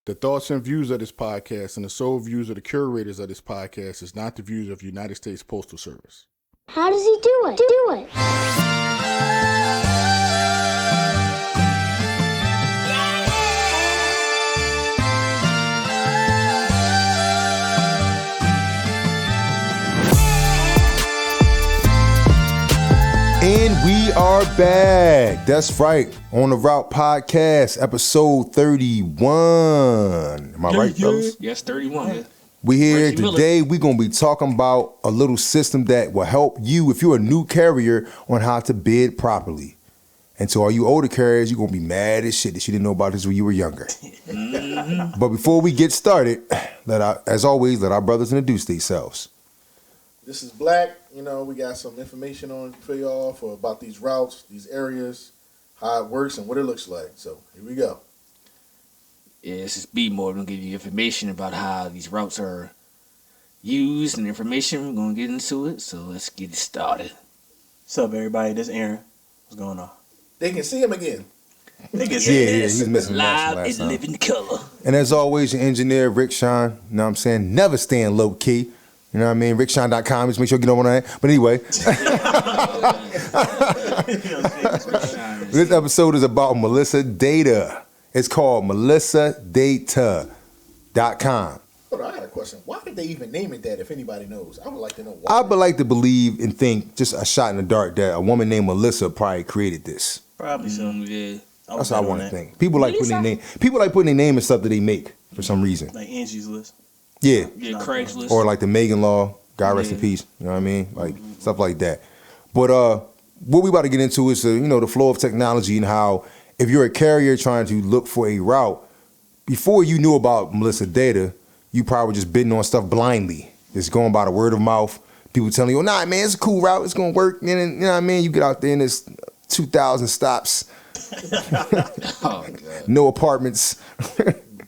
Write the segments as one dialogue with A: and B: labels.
A: The thoughts and views of this podcast and the sole views of the curators of this podcast is not the views of United States Postal Service.
B: How does he do it?
C: And we are back. That's right. On the Route Podcast, episode 31. Am I right, fellas?
D: Yes, 31. Yeah.
C: We here
D: Reggie
C: today. We're going to be talking about a little system that will help you if you're a new carrier on how to bid properly. And so all you older carriers, you're going to be mad as shit that you didn't know about this when you were younger. But before we get started, as always, let our brothers introduce themselves.
A: This is Black. You know, we got some information on for y'all about these routes, these areas, how it works, and what it looks like. So here we go.
D: Yeah, this is B-More. We're going to give you information about how these routes are used and information. We're going to get into it. So let's get it started.
E: What's up, everybody? This is Aaron. What's going on?
A: They can see him again.
E: They can see
C: Yeah, he's missing
D: Live
C: last
D: in
C: time.
D: living color.
C: And as always, your engineer, Rick Sean, you know what I'm saying? Never staying low key. You know what I mean? RickSean.com. Just make sure you get over on that. But anyway, this episode is about Melissa Data. It's called melissadata.com.
A: Hold on, I got a question. Why did they even name it that if anybody knows? I would like to know why.
C: I would like to believe and think, just a shot in the dark, that a woman named Melissa probably created this.
E: Probably so.
D: Yeah.
C: That's how I want to think. People like putting their name in stuff that they make for some reason.
E: Like Angie's List.
C: Yeah.
D: Yeah, Craigslist.
C: Or like the Megan Law, God rest in peace. You know what I mean? Like stuff like that. But what we about to get into is the flow of technology and how if you're a carrier trying to look for a route, before you knew about Melissa Data, you probably just bidding on stuff blindly. Just going by the word of mouth. People telling you, oh, nah, man, it's a cool route. It's going to work. And then, you know what I mean? You get out there and there's 2,000 stops.
D: Oh, God.
C: No apartments.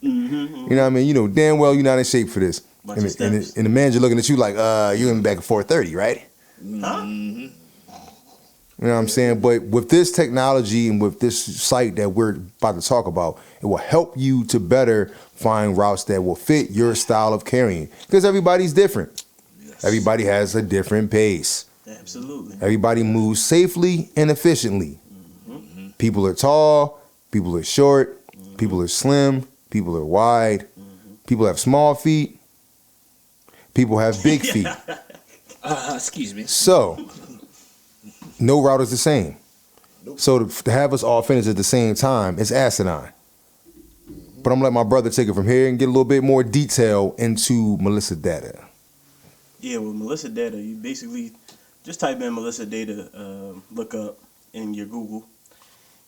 C: You know what I mean? You know damn well you're not in shape for this. And the manager looking at you like, you're going to be back at 4:30, right?
E: Huh?
C: You know what I'm saying? But with this technology and with this site that we're about to talk about, it will help you to better find routes that will fit your style of carrying. Because everybody's different.
D: Yes.
C: Everybody has a different pace.
E: Absolutely.
C: Everybody moves safely and efficiently. People are tall, people are short, people are slim, people are wide, people have small feet, people have big feet.
D: Excuse me.
C: So, no route is the same. So to have us all finish at the same time is asinine. But I'm gonna let my brother take it from here and get a little bit more detail into Melissa Data.
E: Yeah, with Melissa Data, you basically just type in Melissa Data, look up in your Google,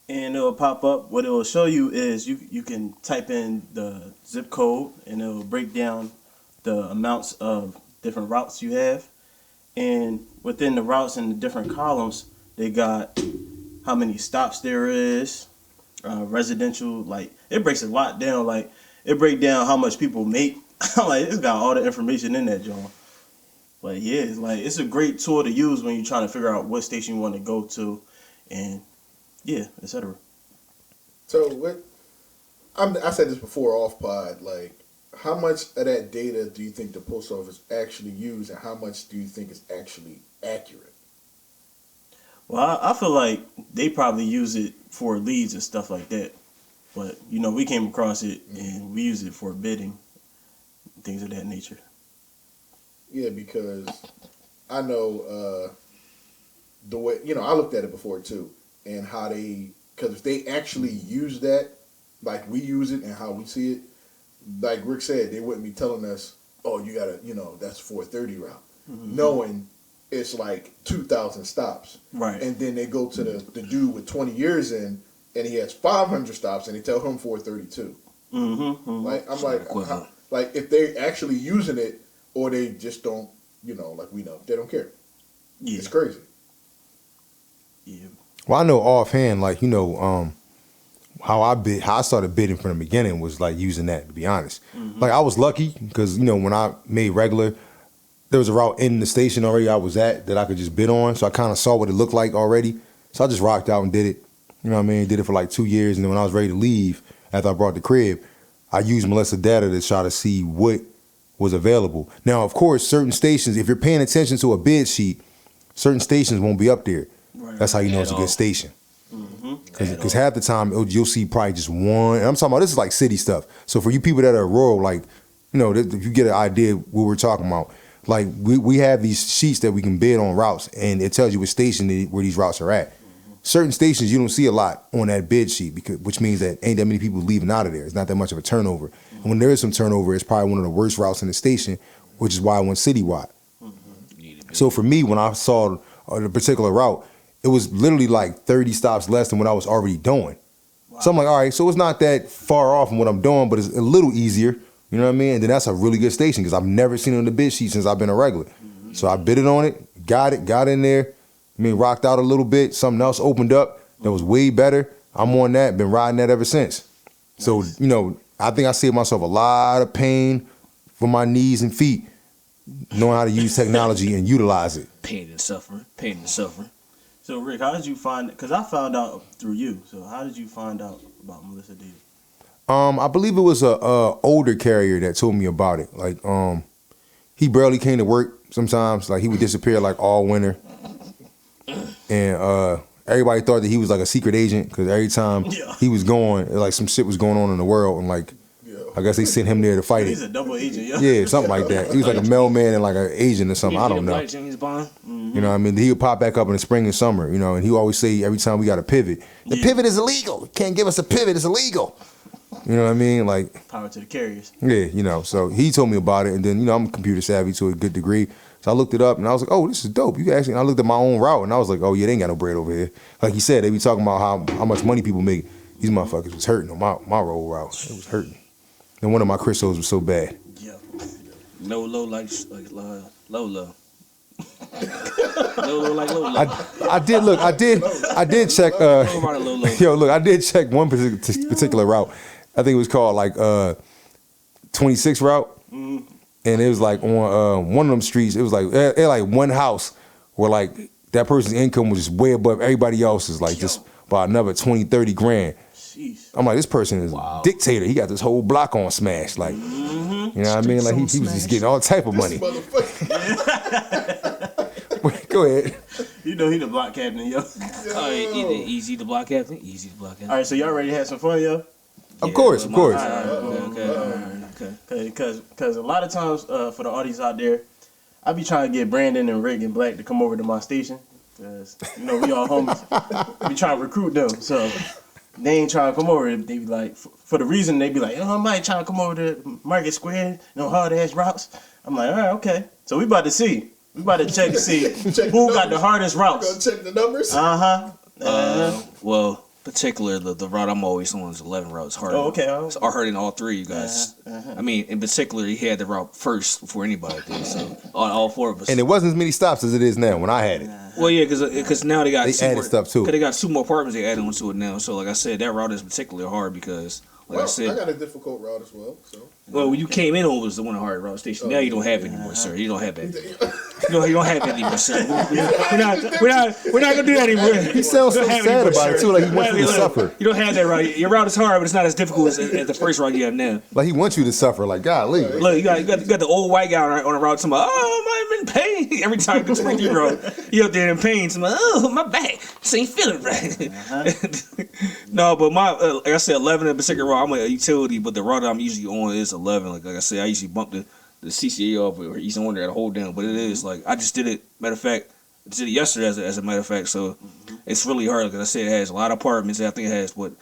E: and it'll pop up. What it will show you is you can type in the zip code, and it will break down the amounts of different routes you have. And within the routes in the different columns, they got how many stops there is, residential, like it breaks a lot down. Like it breaks down how much people make. Like it's got all the information in that, John. But yeah, it's a great tool to use when you're trying to figure out what station you want to go to, and yeah, etc.
A: So I said this before off pod, like how much of that data do you think the post office actually use and how much do you think is actually accurate?
E: Well, I feel like they probably use it for leads and stuff like that. But, we came across it and we use it for bidding, things of that nature.
A: Yeah, because I know the way, I looked at it before too, and how because if they actually use that, like we use it and how we see it, like Rick said, they wouldn't be telling us, oh, you gotta, that's 4:30 route, knowing it's like 2,000 stops.
E: Right.
A: And then they go to the dude with 20 years in, and he has 500 stops, and they tell him 432. Like, I'm like if they're actually using it, or they just don't, like we know, they don't care. Yeah. It's crazy.
E: Yeah.
C: Well, I know offhand, like, how I started bidding from the beginning was like using that, to be honest. Like I was lucky because, when I made regular, there was a route in the station already I was at that I could just bid on. So I kind of saw what it looked like already. So I just rocked out and did it. You know what I mean? Did it for like 2 years. And then when I was ready to leave, after I brought the crib, I used Melissa data to try to see what was available. Now, of course, certain stations, if you're paying attention to a bid sheet, certain stations won't be up there.
E: Right.
C: That's how you know
D: At
C: it's a
D: all.
C: good station.
E: Mm-hmm.
C: Because half the time you'll see probably just one. And I'm talking about this is like city stuff. So for you people that are rural, like, you know, if you get an idea what we're talking about, like we have these sheets that we can bid on routes, and it tells you what station where these routes are at. Certain stations you don't see a lot on that bid sheet, which means that ain't that many people leaving out of there. It's not that much of a turnover. And when there is some turnover, it's probably one of the worst routes in the station, which is why I went citywide. So for me, when I saw the particular route, it was literally like 30 stops less than what I was already doing. So I'm like, all right, so it's not that far off from what I'm doing, but it's a little easier. You know what I mean? And then that's a really good station because I've never seen it on the bid sheet since I've been a regular. So I bidded on it, got in there. I mean, rocked out a little bit. Something else opened up that was way better. I'm on that. Been riding that ever since. So, you know, I think I saved myself a lot of pain for my knees and feet, knowing how to use technology and utilize it.
D: Pain and suffering.
E: So Rick, how did you find it? Because I found out through you. So how did you find out about Melissa Data?
C: I believe it was a older carrier that told me about it. Like, he barely came to work sometimes. Like, he would disappear like all winter. And everybody thought that he was like a secret agent because every time he was going, like some shit was going on in the world, and like I guess they sent him there to fight
E: He's
C: it.
E: a double agent, yo.
C: Yeah, something like that. He was like a mailman and like an agent or something. I don't know.
D: James Bond.
C: You know what I mean? He would pop back up in the spring and summer, you know, and he would always say every time we got a pivot, the pivot is illegal. You can't give us a pivot, it's illegal. You know what I mean? Like,
E: Power to the carriers.
C: yeah, you know, so he told me about it, and then, you know, I'm computer savvy to a good degree. So I looked it up, and I was like, oh, this is dope. You can actually, and I looked at my own route, and I was like, oh, yeah, they ain't got no bread over here. Like you said, they be talking about how much money people make. These motherfuckers was hurting on my road route. It was hurting. And one of my Christos was so bad.
E: Yeah.
D: Low like low. Low like low.
C: I did check, yo, look, I did check one particular route. I think it was called like 26 route. And it was like on one of them streets, it was like like one house where like that person's income was just way above everybody else's, like just by another 20, 30 grand.
E: Jeez.
C: I'm like, this person is a dictator. He got this whole block on smash. Like, you know what I mean? Like he was just getting all type of money. Go ahead.
E: You know he the block captain, yo.
D: Easy to block captain. Easy to block captain.
E: All right, so y'all ready to have some fun, yo?
C: Of course.
D: Okay.
E: Because a lot of times for the audience out there, I be trying to get Brandon and Rick and Black to come over to my station. Because, you know, we all homies. We trying to recruit them. So they ain't trying to come over. They be like, for the reason they be like, oh, I might try to come over to Market Square, you know, hard ass routes. I'm like, all right, okay. So we about to see. We about to check to see who got the hardest routes.
A: Gonna check the numbers.
D: Well, particular the route I'm always on is 11 route. It's hard.
E: Oh, okay.
D: It's hard in all three, you guys. I mean, in particular, he had the route first before anybody did. So all four of us.
C: And it wasn't as many stops as it is now when I had it.
D: Well, yeah, because now they got
C: added stuff too.
D: Because they got two more apartments they added onto it now. So like I said, that route is particularally hard because, like I said,
A: I got a difficult route as well. So.
D: Well, when you came in over was the one hard route station. Now you don't have it anymore, sir. You don't have that. No, you don't have it anymore, sir. We're not gonna do that anymore.
C: He sounds so sad about it too, like he wants you to suffer.
D: You don't have that route. Your route is hard, but it's not as difficult as the first route you have now.
C: Like he wants you to suffer. Like, golly.
D: Look, you got the old white guy on the route. Talking about, oh, I'm in pain. Every time you go to the road, you up there in pain. Talking about, oh, my back, this ain't feeling right. No, but my like I said, 11 in particular route. I'm a utility, but the route I'm usually on is 11. Like I said, I usually bump the CCA off, or he's on there to hold down. But it is like I just did it. Matter of fact, I did it yesterday as a matter of fact. So it's really hard because I said it has a lot of apartments. I think it has what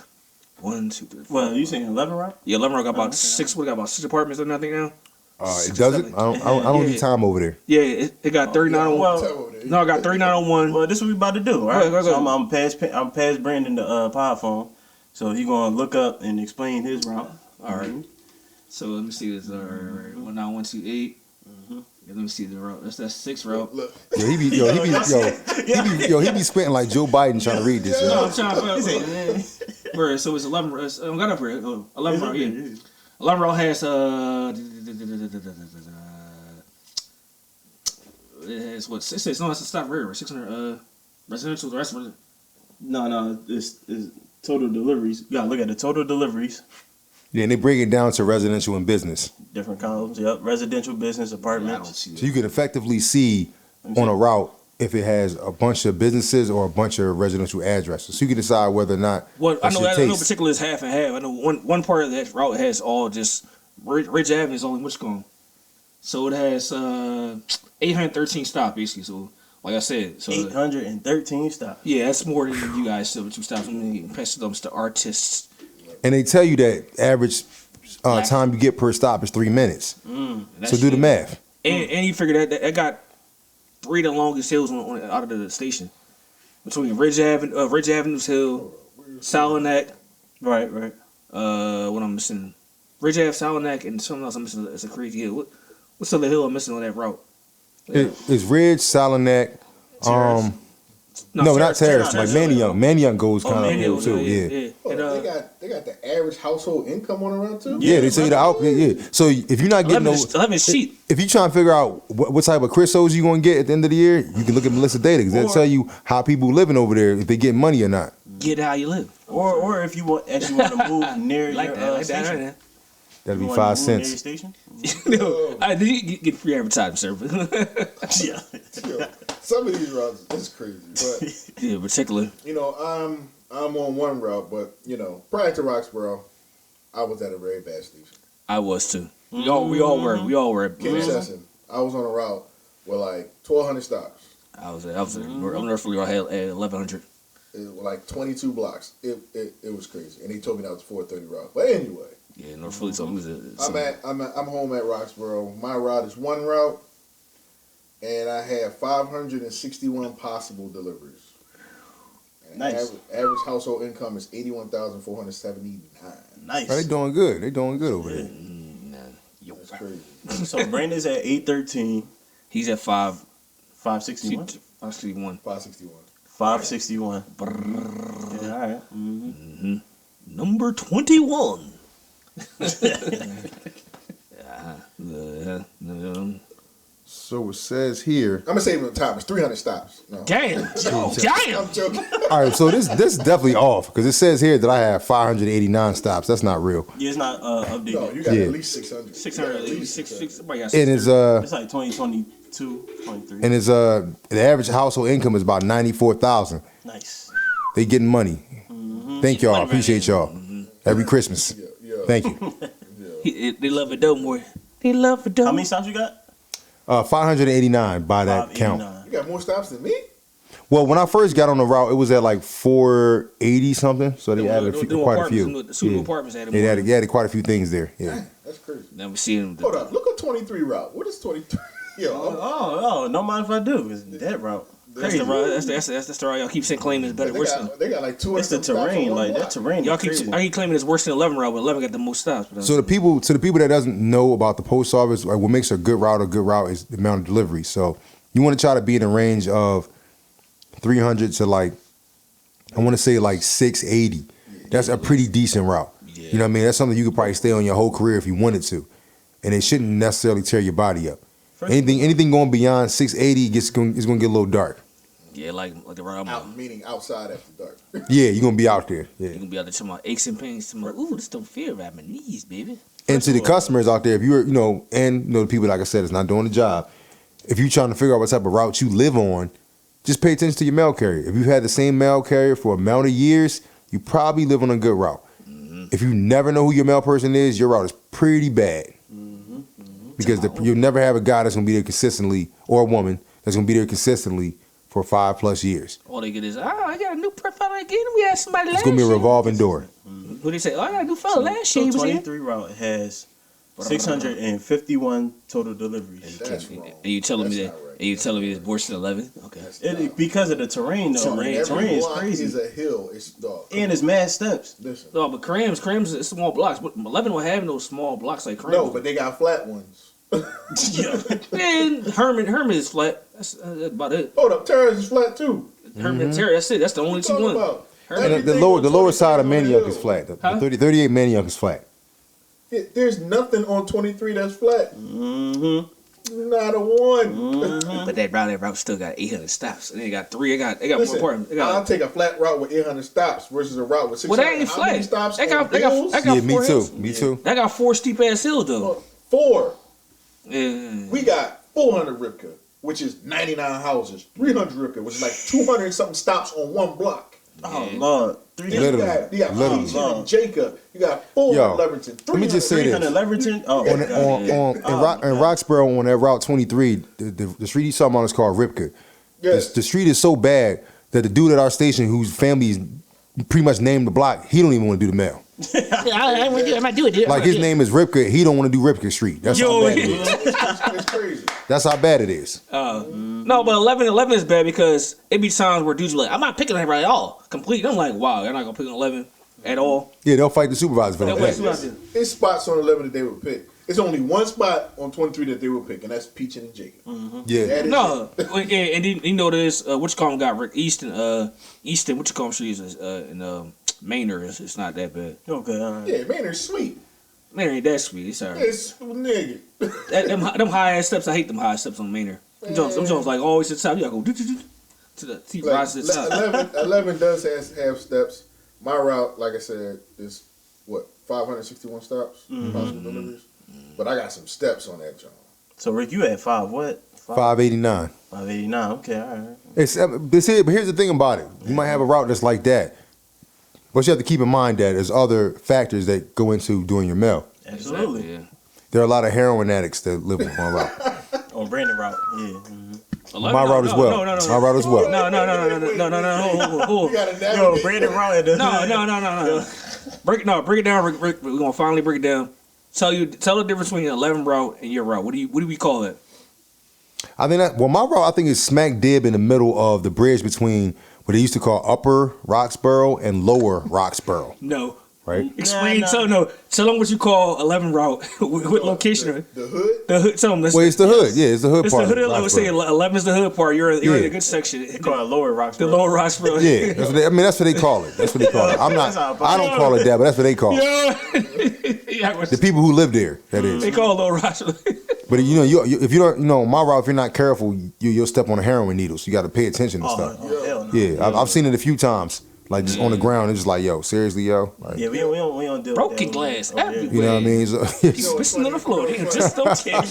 D: 1, 2, 3, 4.
E: Well, you saying 11, right?
D: Yeah, 11 got about 6. What got about 6 apartments or nothing now?
C: It doesn't. I don't do time over there.
D: Yeah, it got 39 on one. No, I got 39 on one.
E: Well, this is what we about to do, right?
D: Go.
E: So I'm past Brandon the pod phone, so he gonna look up and explain his route.
D: All right. So let me see this. All right, 19128. Yeah, let me see the route. That's 6 route.
C: Yo, he be squinting like Joe Biden trying to read this.
D: No, I'm trying to. So it's 11. I got up here. 11 route. Yeah. 11 route has it has what? It says no. It's a stop rare. 600 residential. The rest of it.
E: No, it's total deliveries. You gotta look at the total deliveries.
C: Yeah, and they break it down to residential and business.
E: Different columns. Yep. Residential, business,
D: I don't
E: apartments.
D: see
C: So you can effectively see on a route if it has a bunch of businesses or a bunch of residential addresses. So you can decide whether or not
D: Well, I
C: that's
D: know
C: your
D: that. I know
C: taste.
D: particularly it's half and half. I know one part of that route has all just Ridge Avenue is only Wishcombe, so it has 813 stops basically. So like I said, so
E: 813 stops.
D: yeah, that's more than you guys 72 stops. I mean, pass them to artists.
C: And they tell you that average time you get per stop is 3 minutes. So do the math.
D: And you figure that got 3 of the longest hills on out of the station between Ridge Avenue's hill, Salonac.
E: Right.
D: What I'm missing, Ridge Ave, Salonac, and something else I'm missing. It's a crazy hill. What's the other hill I'm missing on that route?
C: It's Ridge, Salonac. No, not Terrace. Like Manioc. Manioc goes kind of uphill too. Yeah.
A: Oh, they got the average household income on around too.
C: Yeah, they tell you the out. Yeah. So if you're not getting
D: 11 sheet.
C: if you trying to figure out what type of Chrisos you gonna get at the end of the year, you can look at Melissa data because they'll tell you how people living over there, if they get money or not.
D: Get how you live.
E: Or if you actually want to move near
D: Like
E: your
D: that, like
E: station.
D: that.
C: That'd
E: You
C: be
E: wanna
C: 5
E: move near your
C: cents.
E: station?
D: No, you get free advertising service.
E: Yeah.
A: Yo, some of these routes is crazy, but
D: Yeah, particularly.
A: you know, I'm on one route, but you know, prior to Roxborough, I was at a very bad station.
D: I was too. We all were. We all were.
A: King Chesson, I was on a route with like 1,200 stops.
D: I was at North Philly. I had 1,100.
A: It was like 22 blocks. It was crazy, and he told me that was 430 route. But anyway,
D: Yeah, North Philly told me
A: I'm home at Roxborough. My route is one route, and I have 561 possible deliveries. And
E: Nice.
A: Average household income is 81,479.
E: Nice.
C: They doing good. They doing good over there.
A: That's crazy.
E: So Brandon's at 813,
D: He's at
E: 561.
D: 561.
A: 561.
E: 561. Yeah, all right. Mm-hmm.
D: Number 21.
C: So it says here.
A: I'm gonna save him the time. It's 300 stops. No.
D: Damn. Oh, damn.
A: I'm joking.
C: All right, so this is definitely off because it says here that I have 589 stops. That's not real.
E: Yeah, it's not updated.
A: No, you got
C: Yeah.
A: at least 600.
D: 600.
A: You got at least
D: 600. Somebody got
C: And it's
E: It's like 2022, 23.
C: and it's the average household income is about 94,000.
E: Nice.
C: They getting money. Thank y'all. I appreciate y'all. Every Christmas.
A: Yeah.
C: Thank you.
D: They love it though more. They love it though.
E: How many stops you got?
C: 589 by that count.
E: 589.
A: You got more stops than me?
C: Well, when I first got on the route, it was at like 480 something. So they added quite a few.
D: The super apartments added
C: They
D: more.
C: added quite a few things there. Yeah.
A: That's crazy.
D: Now we see them.
A: Hold up. Look at 23 route. What is 23? Yo,
E: Oh, no mind if I do. It's that route.
D: That's the route. That's the route. Y'all keep saying claiming it's better, worse than.
A: they got like 200.
E: It's the
A: stops on
E: terrain.
A: one
E: Like,
A: block.
E: that terrain
D: Y'all
E: is crazy.
D: I keep claiming it's worse than 11 route, but 11 got the most stops. But
C: So to the people that doesn't know about the post office, like what makes a good route is the amount of delivery. So you want to try to be in the range of 300 to like, I want to say like 680. That's a pretty decent route.
D: Yeah.
C: You know what I mean? That's something you could probably stay on your whole career if you wanted to, and it shouldn't necessarily tear your body up. Anything going beyond 680 is going to get a little dark.
D: yeah, like the route I'm on.
A: Meaning outside after dark.
C: Yeah, you're gonna be out there. Yeah.
D: You can be out there talking about aches and pains. Talking about, ooh, this don't feel right, my knees, baby.
C: And to the customers out there, if you're, the people, like I said, is not doing the job. If you're trying to figure out what type of route you live on, just pay attention to your mail carrier. If you've had the same mail carrier for a amount of years, you probably live on a good route. If you never know who your mail person is, your route is pretty bad. Because you'll never have a guy that's gonna be there consistently, or a woman that's gonna be there consistently for 5+ years.
D: All they get is, I got a new profile again. We had somebody last
C: It's gonna be a
D: year.
C: revolving door.
D: Who they say? Oh, I got a new fella last year.
E: So
D: He was here.
E: 23 route has 651 total deliveries.
A: That's wrong.
D: And you telling me
A: That's
D: that?
A: not right.
D: And you telling me it's worse than 11? Okay.
E: Because of the terrain, though.
D: Terrain.
E: The
A: Every
E: terrain is
A: block
E: crazy.
A: is a hill. It's dog.
E: And it's mad steps.
A: Listen.
D: No, but Crams is small blocks. But 11 will have those small blocks like Crams.
A: No, but they got flat ones.
E: Yeah.
D: Man, Herman is flat. That's about it.
A: Hold up, Terrace is flat too.
D: Herman and Terry, that's it. That's the only
A: What
D: two
A: you talking
D: ones.
A: about?
C: And
A: Everything
C: the lower
A: on
C: side of
A: 23
C: Manioc
A: on
C: is
A: the
C: flat. The
D: Huh?
C: 38 Manioc is flat.
A: hill. There's nothing on 23 that's flat.
E: Mm-hmm.
A: Not a one.
D: But that route still got 800 stops. And they got three. They got more
A: Listen,
D: important.
A: I'll take a flat route with 800 stops versus a route with 600.
D: Well, that ain't
A: How many
D: flat.
A: stops?
D: They got
C: Yeah, me
D: four
C: too.
D: hills.
C: Me too.
D: That got 4 steep ass hills though.
A: 4.
D: Yeah.
A: We got 400 Ripka, which is 99 houses. 300 Ripka, which is like 200 and something stops on one block.
E: Oh Lord,
A: Then
C: Literally.
A: you got
C: Literally.
A: Peach and Jacob. You got 400 Leverton.
C: Let me just say
E: 300
C: this.
E: Leverton. Oh,
C: In Roxborough on that Route 23, the street he's talking about is called Ripka.
A: Yes.
C: The street is so bad that the dude at our station, whose family is pretty much named the block, he don't even want to do the mail.
D: I might do it.
C: Like his name is Ripka, he don't want to do Ripka Street. That's how bad it is.
A: It's crazy.
C: That's how bad it is.
D: No, but 11 is bad because it be times where dudes are like, I'm not picking that right at all. Complete. I'm like, wow, you're not gonna pick an 11 at all.
C: Yeah, they'll fight the supervisor for
D: They'll
C: that.
D: fight the supervisor.
A: It's spots on 11 that they would pick. It's only one spot on 23 that they will pick, and that's Peach and Jacob.
C: Yeah.
A: That is
D: No, and then you know this. What you call him got Rick Easton. Easton. What you call him? Street is in Manor. It's not that bad.
E: okay. All right.
A: Yeah, man, they're sweet.
D: Manor ain't that sweet. It's alright.
A: It's nigga.
D: Them high ass steps. I hate them high steps on Manor. Them Jones like always to the top. You gotta go to the rise to the top.
A: 11 does have steps. My route, like I said, is what 561 stops, possible deliveries. But I got some steps on that, John.
E: So Rick, you at
C: 589.
E: 589. Okay, all right.
C: But here's the thing about it. You might have a route that's like that. But you have to keep in mind that there's other factors that go into doing your mail.
E: Absolutely.
D: Exactly, yeah.
C: There are a lot of heroin addicts that live on my route.
E: On Brandon route. Yeah.
C: My route as well. My route as well.
D: No.
A: You gotta navigate.
E: Yo, Brandon route at the
D: No. Break it down, Rick. We're gonna finally break it down. Tell the difference between an 11 route and your route. What do we call it?
C: I think my route I think is smack dib in the middle of the bridge between what they used to call Upper Roxborough and Lower Roxborough.
D: No.
C: Right?
D: Explain. Tell them what you call 11 route. What location?
A: The hood.
D: The hood. Tell them.
C: Well, it's the hood. Yeah, it's the hood
D: It's
C: part.
D: the hood.
C: of
D: I would say
C: Roxborough.
D: 11 is the hood part. You're in
C: Yeah.
D: the good section.
E: They call it Lower
D: The
E: Roxborough.
D: lower Roxborough.
C: Yeah, that's what they call it. That's what they call it. I don't call it that, but that's what they call it.
D: Yeah,
C: The people who live there, that is.
D: they call it lower Roxborough.
C: But if you don't, my route, if you're not careful, you'll step on a heroin needle. So you got to pay attention and stuff.
E: Hell no.
C: Yeah, I've seen it a few times, like just on the ground. It's just like, yo, seriously, yo. Like,
E: Yeah, we don't deal
D: Broken
E: with that.
D: glass
E: Oh, yeah.
D: everywhere.
C: you know what I mean? So,
D: Pissing on the floor. They just don't care.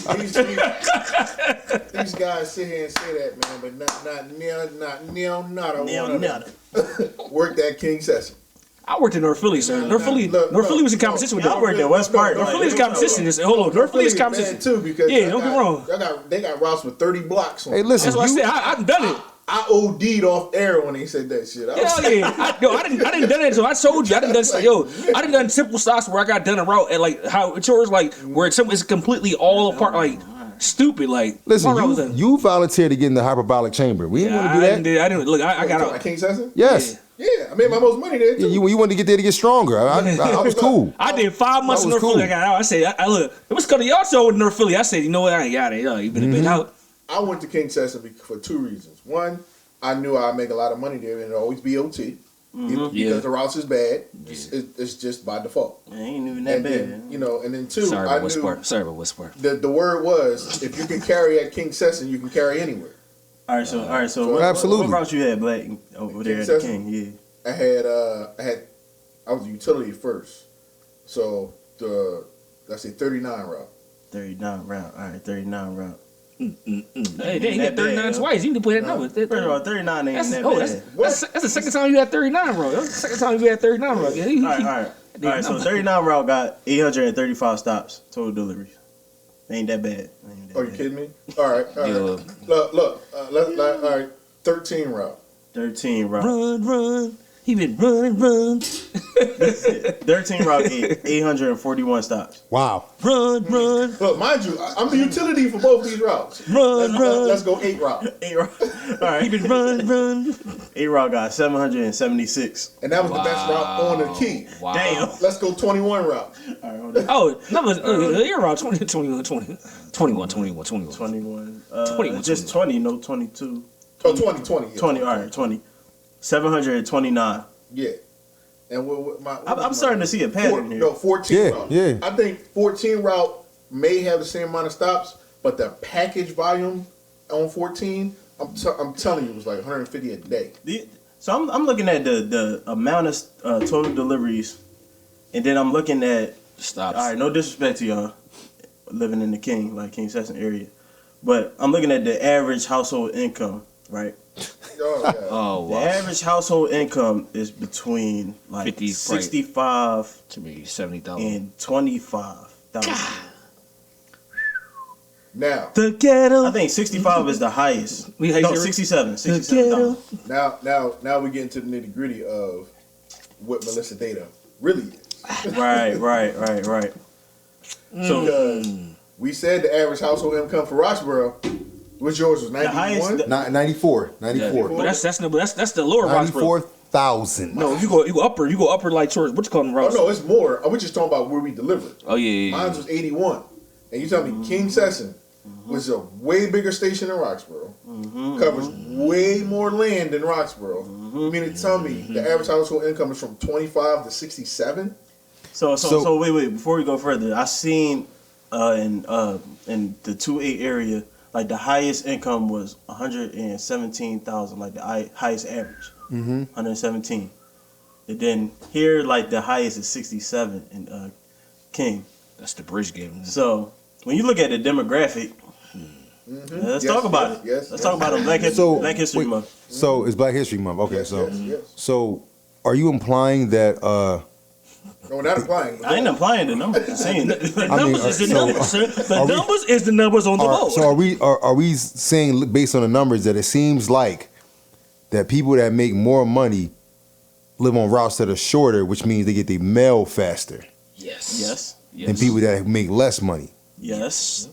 A: These guys sit here and say that, man, but not I want work that King session.
D: I worked in North Philly, sir. North Philly was in competition with
E: I worked at West Park.
D: North Philly's competition. Hold on, North Philly's competition
A: too, because
D: yeah, don't get wrong.
A: They got routes with 30 blocks on.
C: hey, listen,
D: That's what I said. I've done it.
A: I OD'd off air when they said that shit.
D: Hell yeah. I didn't done it. So I told you I done done simple stops where I got done a route at like how it's yours like where it's completely all apart like stupid like.
C: listen, you volunteered to get in the hyperbolic chamber. We didn't want to do that.
D: I didn't look. I got out.
A: King Session?
C: Yes.
A: Yeah, I made my most money there too.
C: Yeah, you wanted to get there to get stronger. I was cool.
D: I did 5 months in
C: That was
D: North Philly.
C: cool.
D: I got out. I said, I look. It was because of y'all show with North Philly. I said, you know what? I ain't got it. You better been out.
A: I went to King Session for 2 reasons. One, I knew I'd make a lot of money there and it'd always be OT. Because the routes is bad. It's just by default.
E: It ain't even that
A: And
E: bad.
A: then, and then 2,
D: Sorry
A: I
D: about
A: knew
D: Westport.
A: the word was if you can carry at King Session, you can carry anywhere.
E: All right, so
C: absolutely.
E: What route you had, Black, over there at the King? Yeah.
A: I was a utility first. So let's say 39 route.
E: 39 route. All right, 39 route.
D: Hey, they ain't got 39 twice. You need to put that number.
E: First of all, 39 ain't
D: That's
E: that bad.
D: that's the second time you had 39, bro. That's the second time you had 39, bro.
E: All right. So 39 route got 835 stops total deliveries. Ain't that bad.
A: Oh, you kidding me? All right. Look. All right. 13 route.
E: 13 route.
D: Run. He been run.
E: 13 route 841 stops.
C: Wow.
D: Run.
A: Look, mind you, I'm the utility for both these routes.
D: Run.
A: Let's go 8 route.
E: 8 route. All right.
D: He been run.
E: 8 route got 776.
A: And that was the best route on the key.
D: Wow.
E: Damn.
A: Let's go 21 route.
E: All right, hold on.
D: Oh, no, you're around 21.
E: 21. Just 20, no 22.
A: Oh, 20. Yeah.
E: 20, all right, 20. 729.
A: Yeah. And
E: I'm starting to see a pattern here.
A: No, 14
C: Yeah,
A: route.
C: yeah.
A: I think 14 route may have the same amount of stops, but the package volume on 14, I'm telling you, it was like 150 a day.
E: So I'm looking at the amount of total deliveries, and then I'm looking at
D: Stops.
E: all right, no disrespect to y'all living in the King Session area, but I'm looking at the average household income, right?
A: Oh, yeah.
D: Oh
E: The
D: wow.
E: average household income is between like
D: 50,
E: 65
D: To me, 70,000.
E: and 25,000.
A: Now,
D: The ghetto.
E: I think 65 is the highest.
D: We hate
E: No,
D: your-
E: 67,000.
A: now we get into the nitty gritty of what Melissa data really is.
E: Right. So
A: Because we said the average household income for Roxborough, which yours was
E: The highest-
A: 91.
C: 94.
D: But that's the lower Roxborough.
C: 94,000.
D: No, if you go upper like towards what you call them
A: Oh
D: routes.
A: no, it's more. We're just talking about where we delivered.
D: Oh yeah.
A: Mine was 81, and you tell me King Session was a way bigger station than Roxborough, covers way more land than Roxborough. You mean to tell me the average household income is from 25 to 67?
E: So wait, before we go further, I seen in the 2-8 area, like the highest income was 117,000, like the highest average. 117. And then here, like the highest is 67 in King.
D: That's the bridge game.
E: So when you look at the demographic, let's talk about it.
A: Yes,
E: Let's talk about it. Black History
C: wait,
E: Month.
C: So it's Black History Month. Okay,
A: Yes,
C: so
A: yes.
C: so are you implying that
A: No, we're not applying.
E: I ain't applying the numbers. I'm saying
D: The
C: I mean,
D: numbers is the
C: so
D: numbers, sir. The
C: are we-
D: numbers is the numbers on the board.
C: so are we saying based on the numbers that it seems like that people that make more money live on routes that are shorter, which means they get their mail faster
D: Yes.
E: yes,
C: than people that make less money.
E: yes.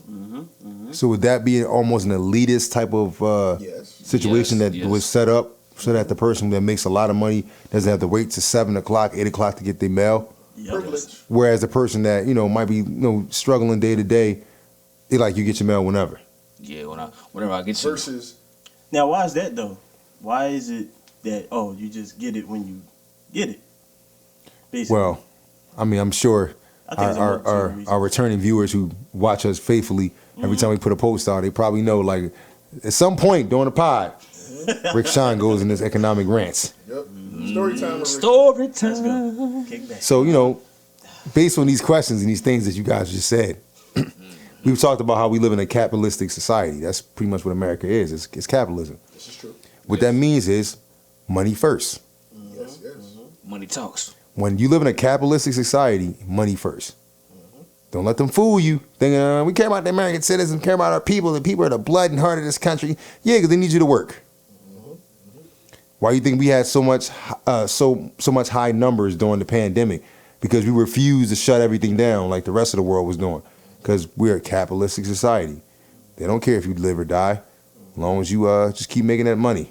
C: So would that be almost an elitist type of
A: Yes.
C: situation
D: Yes,
C: that
D: yes.
C: was set up so that the person that makes a lot of money doesn't have to wait to 7 o'clock, 8 o'clock to get their mail?
A: Privilege.
C: Whereas the person that, might be, struggling day to day, they like you get your mail whenever.
D: Yeah, whenever I get you.
A: Versus,
E: Now, why is that though? Why is it that you just get it when you get it? Basically,
C: Well, I mean, I'm sure
E: I think it's a multitude of reasons.
C: our returning viewers who watch us faithfully, every time we put a post out, they probably know, like, at some point during the pod, Rick Sean goes in this economic rants.
A: yep. Story time.
D: Story
E: Let's go.
D: time.
E: Kick back.
C: So, based on these questions and these things that you guys just said, we've talked about how we live in a capitalistic society. That's pretty much what America is. It's capitalism.
A: This is true.
C: What that means is money first.
A: Yes, yes.
D: Money talks.
C: When you live in a capitalistic society, money first. Don't let them fool you, thinking we care about the American citizens, care about our people. The people are the blood and heart of this country. Yeah, because they need you to work. Why do you think we had so much high numbers during the pandemic? Because we refused to shut everything down like the rest of the world was doing. Because we're a capitalistic society. They don't care if you live or die, as long as you just keep making that money.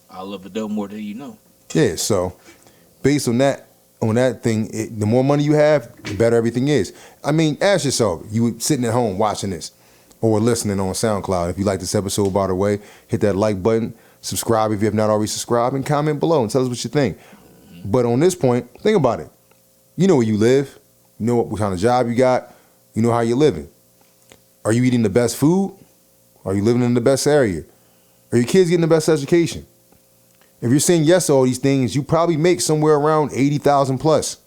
D: I love the dough more than you know.
C: Yeah, so based on that thing, the more money you have, the better everything is. I mean, ask yourself, you sitting at home watching this or listening on SoundCloud. If you like this episode, by the way, hit that like button, subscribe if you have not already subscribed, and comment below and tell us what you think. But on this point, think about it. You know where you live. You know what kind of job you got. You know how you're living. Are you eating the best food? Are you living in the best area? Are your kids getting the best education? If you're saying yes to all these things, you probably make somewhere around 80,000 plus.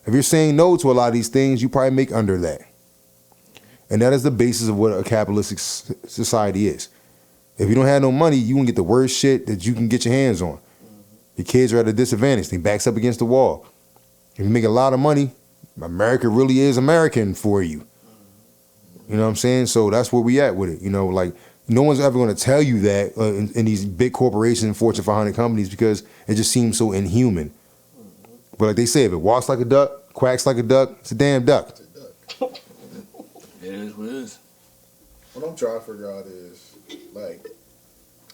C: If you're saying no to a lot of these things, you probably make under that. And that is the basis of what a capitalistic society is. If you don't have no money, you can get the worst shit that you can get your hands on. Your kids are at a disadvantage. They backs up against the wall. If you make a lot of money, America really is American for you. You know what I'm saying? So that's where we at with it. Like, no one's ever going to tell you that in these big corporations and Fortune 500 companies because it just seems so inhuman. But like they say, if it walks like a duck, quacks like a duck, it's a damn duck.
D: It is what it is.
A: What I'm trying to figure out is, like,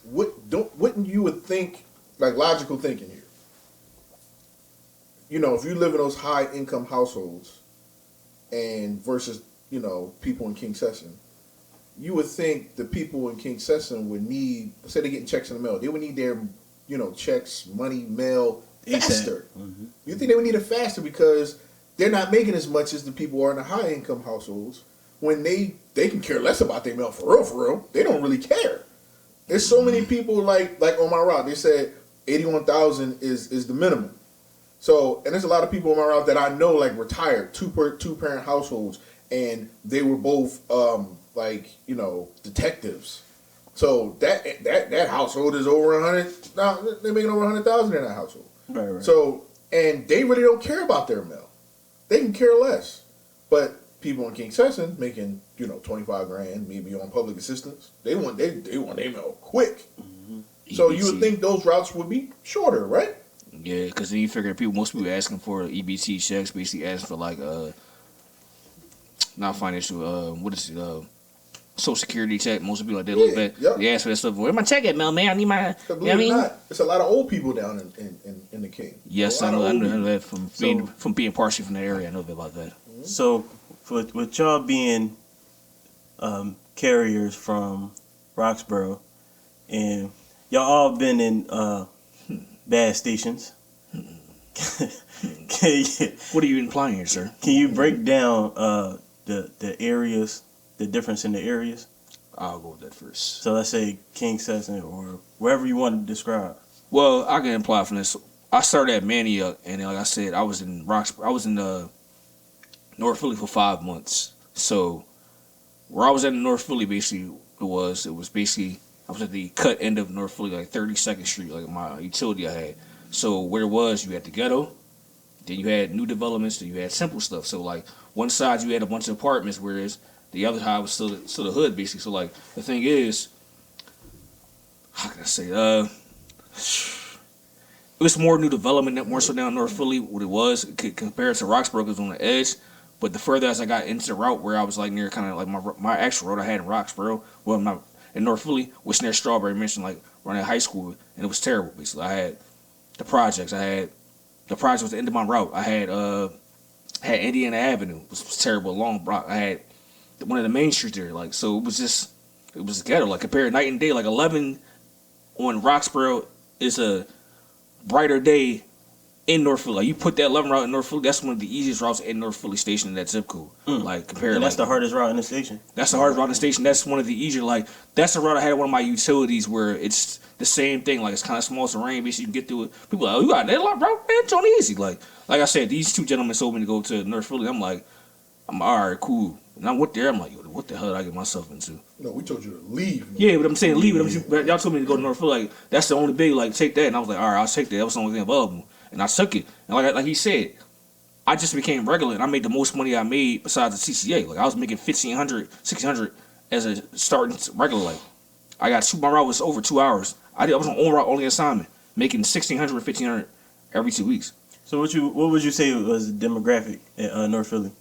A: wouldn't you would think, like, logical thinking here. If you live in those high income households and versus, people in King Session, you would think the people in King Session would need, say they're getting checks in the mail, they would need their, checks, money, mail faster. You think they would need it faster because they're not making as much as the people who are in the high income households when they can care less about their mail for real. They don't really care. There's so many people like on my route. They said 81,000 is the minimum. So, and there's a lot of people on my route that I know like retired, two parent households, and they were both detectives. So that household is over 100. Now they're making over 100,000 in that household.
E: Right.
A: So, and they really don't care about their mail. They can care less. But people in King Session making 25 grand, maybe on public assistance, they want their mail quick. Mm-hmm. So you would think those routes would be shorter, right?
D: Yeah, because then you figure most people asking for EBT checks, basically asking for like not financial, what is it, Social Security check. Most people like that look back. Yep. They ask for that stuff. Where's my check at, Mel? Man, I need my. You know what I mean?
A: It's a lot of old people down in the King.
D: Yes, I know that from being partially from the area. I know about that.
E: Mm-hmm. So, with y'all being carriers from Roxborough, and y'all all been in bad stations.
D: What are you implying here, sir?
E: Can you break down the areas, the difference in the areas?
D: I'll go with that first.
E: So let's say King Session or wherever you want to describe.
D: Well, I can imply from this. I started at Manioc, and like I said, I was in North Philly for 5 months. So where I was at in North Philly, basically it was basically I was at the cut end of North Philly, like 32nd Street, like my utility I had. So where it was, you had the ghetto, then you had new developments, then you had simple stuff. So like one side you had a bunch of apartments, whereas the other side was still the hood, basically. So like the thing is, how can I say? It was more new development, more so down North Philly. What it was compared to Roxborough, it was on the edge. But the further as I got into the route, where I was like near kind of like my actual road I had in Roxborough, well, not in North Philly, was near Strawberry Mission, like running high school, and it was terrible. Basically, I had the projects. The project was the end of my route. I had Indiana Avenue, which was terrible, long block. I had one of the main streets there, like, so it was ghetto. Like compared night and day, like 11 on Roxborough is a brighter day in North Philly. Like you put that 11 route in North Philly, that's one of the easiest routes in North Philly station in that zip code. Like compared,
E: and that's the hardest route in the station.
D: That's the hardest route in the station. That's one of the easier. Like that's the route I had at one of my utilities where it's the same thing. Like it's kind of small terrain, basically you can get through it. People are like, oh, you got that lot, bro? Man, it's on easy. Like I said, these two gentlemen told me to go to North Philly. I'm all right, cool. And I went there. I'm like, yo, what the hell did I get myself into?
A: No, we told you to leave. Man.
D: Yeah, but I'm saying leave it. But y'all told me to go to North Philly. Like that's the only big. Like take that. And I was like, all right, I'll take that. That was the only thing available. And I took it. And like he said, I just became regular. And I made the most money I made besides the CCA. Like I was making $1,500, $1,600 as a starting regular. Like I got my route was over 2 hours. I was on own route only assignment, making $1,600, $1,500 every 2 weeks.
E: So what would you say was the demographic at North Philly?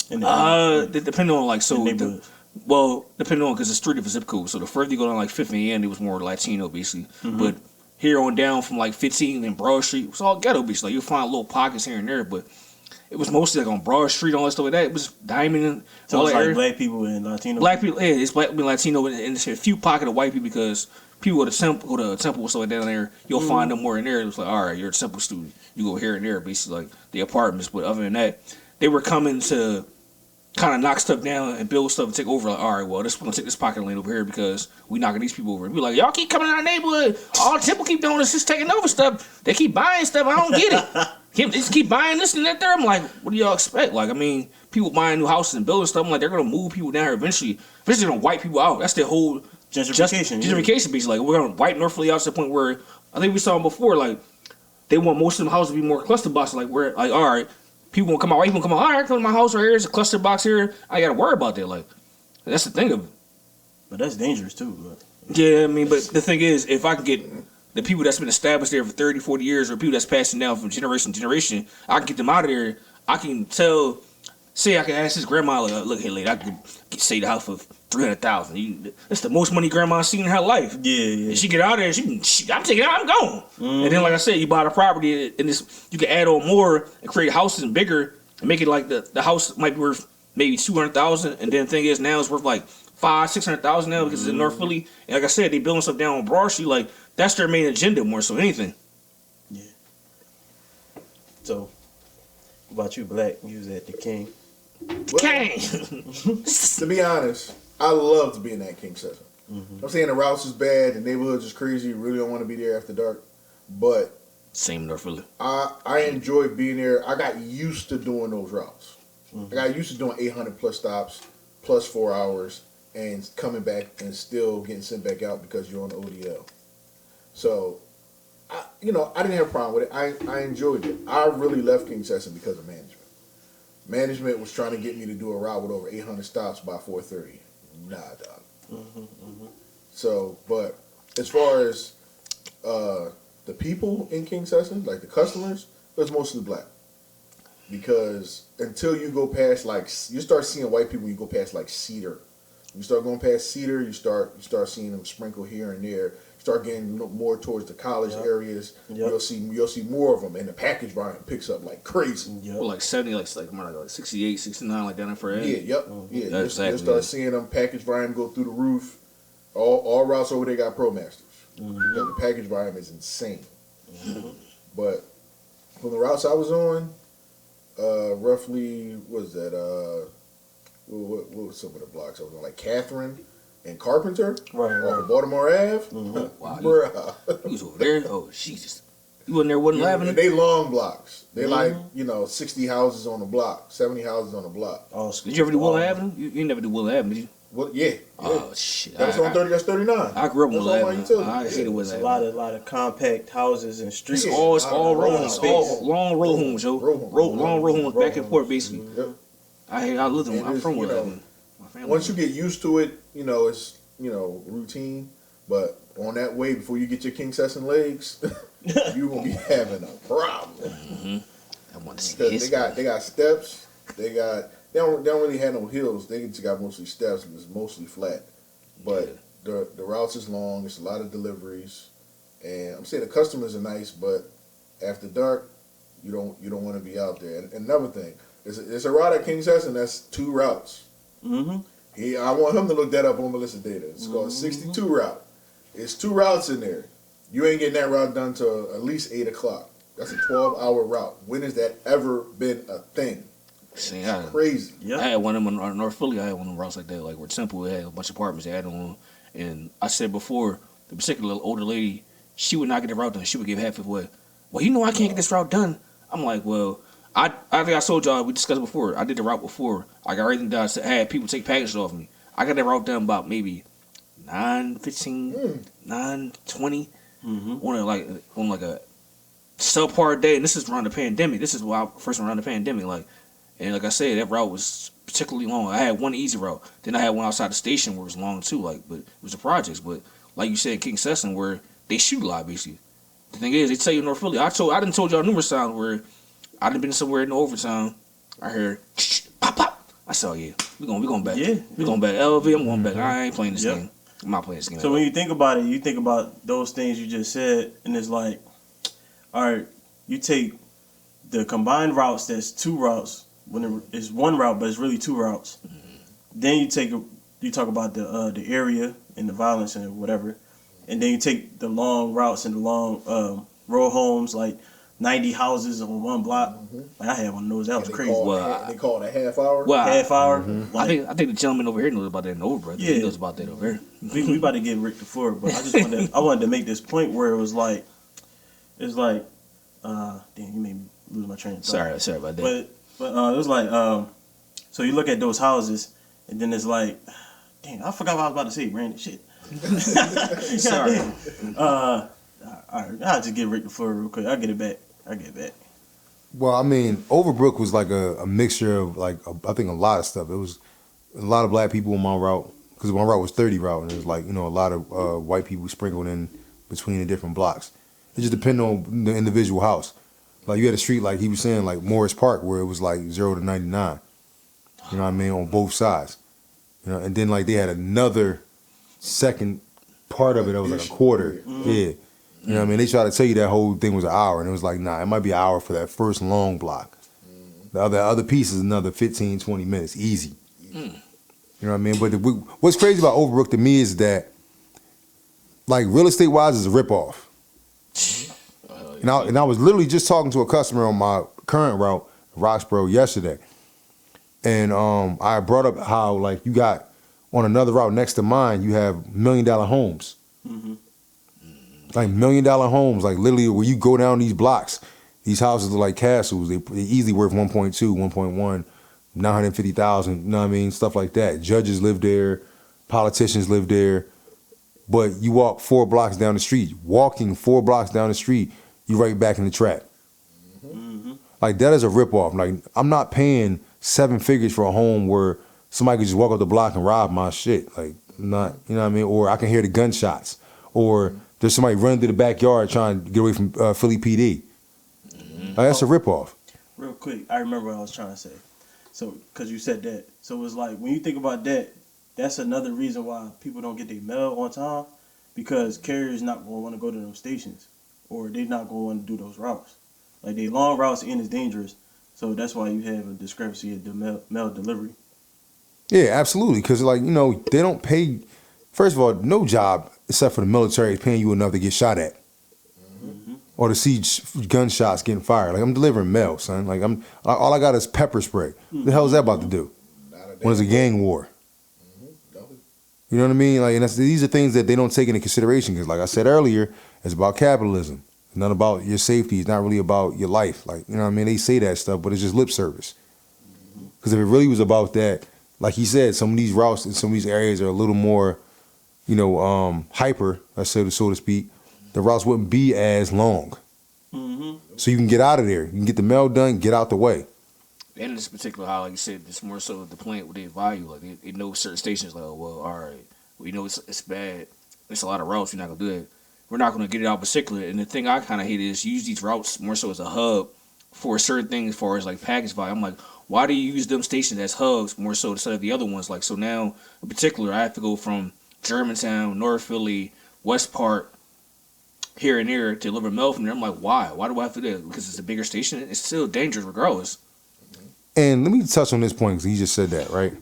D: Depending on like depending on because it's 3 different zip codes. So the further you go down like 5th and N, it was more Latino basically. Mm-hmm. But here on down from like 15 and Broad Street, it was all ghetto basically. Like you'll find little pockets here and there, but it was mostly like on Broad Street, all that stuff like that. It was Diamond and
E: so it's like black people and Latino.
D: Black people, yeah, it's black and Latino, and there's a few pockets of white people because people go to Temple and stuff like that down there. You'll find them more in there. It was like, all right, you're a Temple student. You go here and there, basically like the apartments. But other than that, they were coming to kind of knock stuff down and build stuff and take over. Like, all right, well, we're gonna take this pocket lane over here because we knocking these people over. And be like, y'all keep coming in our neighborhood. All Temple keep doing is just taking over stuff. They keep buying stuff. I don't get it. They just keep buying this and that there. I'm like, what do y'all expect? Like, I mean, people buying new houses and building stuff. I'm like, they're gonna move people down here eventually. Eventually, they're gonna wipe people out. That's their whole gentrification. Gentrification, basically. Like, we're gonna wipe North Philly out to the point where I think we saw them before. Like, they want most of them houses to be more cluster boxes. Like, we're like, all right. People won't come out. White people come out. All right, come to my house right here. There's a cluster box here. I gotta worry about that. Like, that's the thing of it.
E: But that's dangerous too. But.
D: Yeah, I mean, but the thing is, if I can get the people that's been established there for 30, 40 years, or people that's passing down from generation to generation, I can get them out of there. I can tell. Say I can ask his grandma, like, look, hey, lady, I can say the house for $300,000. That's the most money grandma's seen in her life.
E: Yeah.
D: And she get out there, I'm taking it out, I'm gone. Mm-hmm. And then, like I said, you buy the property, and this you can add on more and create houses and bigger and make it like the house might be worth maybe $200,000, and then the thing is now it's worth like $500,000-$600,000 now because it's in North Philly. And like I said, they building stuff down on Broad Street. Like that's their main agenda more so anything.
E: Yeah. So, what about you, Black? You was at the King.
D: Kang.
A: To be honest, I loved being at King Session. I'm saying the routes is bad, the neighborhood's is crazy. You really don't want to be there after dark, but
D: Same in North Philly.
A: I enjoyed being there. I got used to doing those routes. I got used to doing 800 plus stops, plus 4 hours, and coming back and still getting sent back out because you're on the ODL. So, I didn't have a problem with it. I enjoyed it. I really left King Session because of management. Management was trying to get me to do a route with over 800 stops by 4:30. Nah, dog. So, but as far as the people in King Session, like the customers, it was mostly black. Because until you go past, like, you start seeing white people when you go past, like, Cedar. You start going past Cedar, you start seeing them sprinkle here and there. Start getting more towards the college areas. You'll see more of them, and the package volume picks up like crazy.
D: Well, like 70, like 68, 69, like down there for
A: Yeah,
D: That's exactly
A: you'll start seeing them package volume go through the roof. All routes over there got Pro Masters. Because the package volume is insane. But from the routes I was on, roughly, what was that? What was some of the blocks I was on? Like Catherine and Carpenter,
E: Right.
A: off of Baltimore Ave.
D: Wow,
A: Bruh.
D: you was over there? Oh, Jesus. You wasn't there, wasn't laughing?
A: And they long blocks. They like, 60 houses on a block, 70 houses on a block.
E: Oh,
D: Did you ever do Willow Avenue? You never do Willow Avenue, did you?
A: Well, yeah.
D: Oh, shit.
A: That's on 30, that's 39.
D: I grew up in
A: That's
D: Willow
A: all
D: Avenue.
A: utility.
D: I hated Willow
E: It's a
D: Avenue.
E: lot of compact houses and streets.
A: Yeah.
D: It's all row homes,
A: Space.
D: all long row homes, yo. Long row homes, back and forth, basically.
A: Yep.
D: I lived in.
A: And
D: I'm
A: it's,
D: from
A: you
D: Willow
A: know,
D: Avenue. My family.
A: Once you get used to it, it's, routine. But on that way, before you get your King Session legs, you're going to be having a problem.
D: I want to see
A: Because
D: his.
A: they got steps. They don't really have no hills. They just got mostly steps and it's mostly flat. But the routes is long. It's a lot of deliveries, and I'm saying the customers are nice, but after dark, you don't want to be out there. And another thing, it's a route at King Session that's 2 routes. I want him to look that up on Melissa data. It's called 62 route. It's 2 routes in there. You ain't getting that route done till at least 8 o'clock. That's a 12-hour route. When has that ever been a thing?
D: See,
A: Crazy.
D: I had one of them in North Philly. I had one of them routes like that, like where Temple had a bunch of apartments they had on. And I said before, the particular older lady, she would not get the route done. She would give half of what. Well, I can't get this route done. I'm like, well, I think I told y'all, we discussed before. I did the route before. I got everything done. I had people take packages off me. I got that route done about maybe 9:15, 9:20 on like a subpar day. And this is around the pandemic. This is why I first around the pandemic. And like I said, that route was particularly long. I had one easy route. Then I had one outside the station where it was long too. But it was the projects. But like you said, King Session, where they shoot a lot basically. The thing is, they tell you in North Philly. I done told y'all numerous times where I done been somewhere in the overtime. I heard pop pop. I said, oh yeah, we going back.
E: Yeah,
D: we going back. LV, I'm going back. I ain't playing this game. I'm not playing this game.
E: So when you think about it, you think about those things you just said, and it's like, all right, you take the combined routes. That's 2 routes when it's 1 route, but it's really 2 routes. Then you talk about the area and the violence and whatever, and then you take the long routes and the long row homes, like 90 houses on 1 block. Like I had one of those. That was crazy.
A: They call it a half hour.
E: Well, half hour.
D: I think the gentleman over here knows about that in Over. He knows about that over here.
E: We about to get Rick the floor, but I just wanted to make this point where it was like, damn, you made me lose my train of thought.
D: Sorry about that.
E: But it was like, so you look at those houses, and then it's like, damn, I forgot what I was about to say, Brandon. Shit.
D: Sorry.
E: All right, I'll just give Rick the floor real quick. I'll get it back.
C: Well, I mean, Overbrook was like a mixture of I think a lot of stuff. It was a lot of black people on my route because my route was 30 route, and it was like a lot of white people sprinkled in between the different blocks. It just depended on the individual house. Like you had a street like he was saying, like Morris Park, where it was like 0 to 99. You know what I mean, on both sides. And then like they had another second part of it that was like a quarter. Yeah. You know what I mean? They tried to tell you that whole thing was an hour, and it was like, nah, it might be an hour for that first long block. The other piece is another 15, 20 minutes, easy. You know what I mean? But what's crazy about Overbrook to me is that, like, real estate-wise, is a ripoff. And I was literally just talking to a customer on my current route, Roxborough, yesterday. And I brought up how like you got on another route next to mine, you have $1 million homes.
E: Mm-hmm.
C: Like $1 million homes, like literally where you go down these blocks, these houses look like castles. They easily worth 1.2, 1.1, 950,000. You know what I mean? Stuff like that. Judges live there, politicians live there. But you walk 4 blocks down the street. Walking 4 blocks down the street, you right back in the trap.
E: Mm-hmm.
C: Like that is a ripoff. Like I'm not paying 7 figures for a home where somebody could just walk up the block and rob my shit. Like not, you know what I mean? Or I can hear the gunshots. Or there's somebody running through the backyard trying to get away from Philly PD. Like, that's a ripoff.
E: Real quick, I remember what I was trying to say. So, because you said that. So it's like, when you think about that, that's another reason why people don't get their mail on time. Because carriers not going to want to go to those stations. Or they not going to want to do those routes. Like, they long routes and it's dangerous. So that's why you have a discrepancy in the mail delivery.
C: Yeah, absolutely. Because, like, you know, they don't pay. First of all, no job except for the military is paying you enough to get shot at.
E: Mm-hmm.
C: Or to see gunshots getting fired. Like, I'm delivering mail, son. Like, all I got is pepper spray. What the hell is that about to do? When it's a gang war. You know what I mean? Like, and these are things that they don't take into consideration. Because, like I said earlier, it's about capitalism. It's not about your safety. It's not really about your life. Like, you know what I mean? They say that stuff, but it's just lip service. Because if it really was about that, like he said, some of these routes in some of these areas are a little more, you know, hyper, so to speak. The routes wouldn't be as long.
E: Mm-hmm.
C: So you can get out of there. You can get the mail done, get out the way.
D: And in this particular how, like you said, it's more so the plant with their value. Like they know certain stations, like, oh, well, all right, we know it's bad. It's a lot of routes. We're not gonna do it. We're not gonna get it out particular. And the thing I kind of hate is use these routes more so as a hub for certain things, as far as like package volume. I'm like, why do you use them stations as hubs more so instead of the other ones? Like, so now in particular, I have to go from Germantown, North Philly, West Park, here and there to deliver mail from there. I'm like, why? Why do I have to do that? Because it's a bigger station. It's still dangerous regardless.
C: And let me touch on this point because he just said that, right?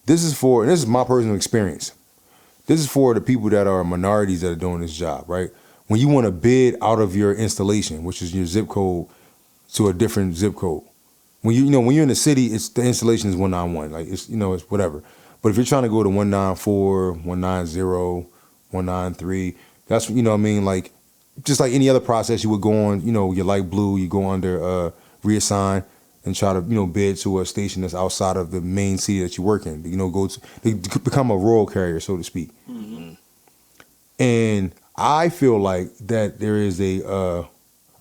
C: This is my personal experience. This is for the people that are minorities that are doing this job, right? When you want to bid out of your installation, which is your zip code, to a different zip code. When when you're in the city, it's the installation is 191, like it's it's whatever. But if you're trying to go to 194, 190, 193, that's what I mean, like just like any other process, you would go on, your light blue, you go under reassign and try to bid to a station that's outside of the main city that you work in. Go to become a rural carrier, so to speak.
E: Mm-hmm.
C: And I feel like that there is a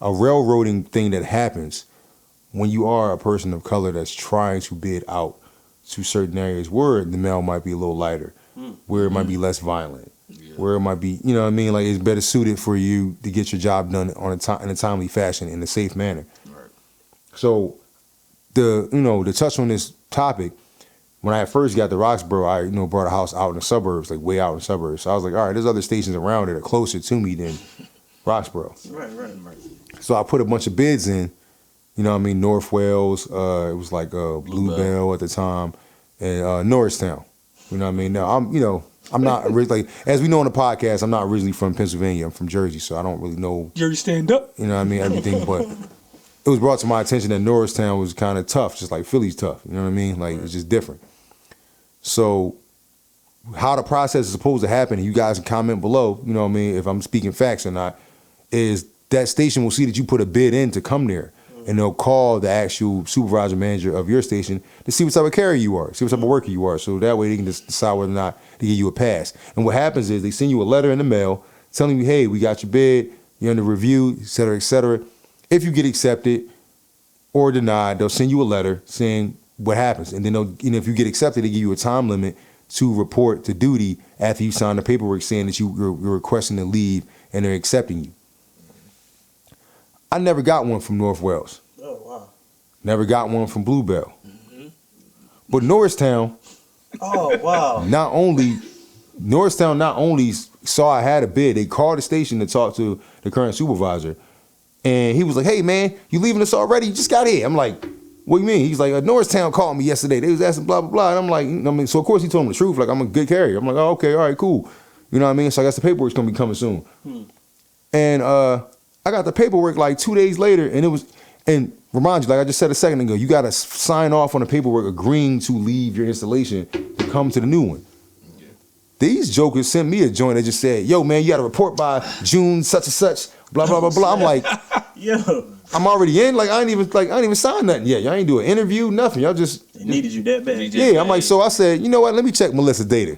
C: railroading thing that happens when you are a person of color that's trying to bid out to certain areas where the mail might be a little lighter, where it might be less violent, where it might be, like it's better suited for you to get your job done in a timely fashion, in a safe manner.
D: Right.
C: So to touch on this topic, when I first got to Roxborough, I bought a house out in the suburbs, like way out in the suburbs. So I was like, all right, there's other stations around that are closer to me than Roxborough.
E: Right.
C: So I put a bunch of bids in. North Wales, it was like Bluebell at the time, and Norristown. Now I'm not originally, as we know on the podcast, I'm not originally from Pennsylvania. I'm from Jersey, so I don't really know.
D: Jersey stand up.
C: Everything, but it was brought to my attention that Norristown was kind of tough, just like Philly's tough. You know what I mean? Like it's just different. So how the process is supposed to happen, and you guys can comment below, if I'm speaking facts or not, is that station will see that you put a bid in to come there. And they'll call the actual supervisor manager of your station to see what type of carrier you are, see what type of worker you are. So that way they can just decide whether or not to give you a pass. And what happens is they send you a letter in the mail telling you, hey, we got your bid, you're under review, et cetera, et cetera. If you get accepted or denied, they'll send you a letter saying what happens. And then if you get accepted, they give you a time limit to report to duty after you sign the paperwork saying that you're requesting to leave and they're accepting you. I never got one from North Wales.
E: Oh, wow.
C: Never got one from Bluebell. Mm-hmm. But Norristown,
E: oh, wow.
C: Norristown not only saw I had a bid, they called the station to talk to the current supervisor. And he was like, hey, man, you leaving us already? You just got here. I'm like, what do you mean? He's like, Norristown called me yesterday. They was asking blah, blah, blah. And I'm like, so of course he told him the truth. Like, I'm a good carrier. I'm like, oh, okay, all right, cool. You know what I mean? So I guess the paperwork's going to be coming soon. And I got the paperwork like 2 days later, and And remind you, like I just said a second ago, you got to sign off on the paperwork agreeing to leave your installation to come to the new one. Yeah. These jokers sent me a joint that just said, yo, man, you got to report by June such and such, blah, blah, blah, blah. I'm like,
E: yo,
C: I'm already in. Like, I ain't even signed nothing yet. Y'all ain't do an interview, nothing. Y'all just.
E: They needed you that bad.
C: Yeah, I'm like, so I said, you know what? Let me check Melissa's data.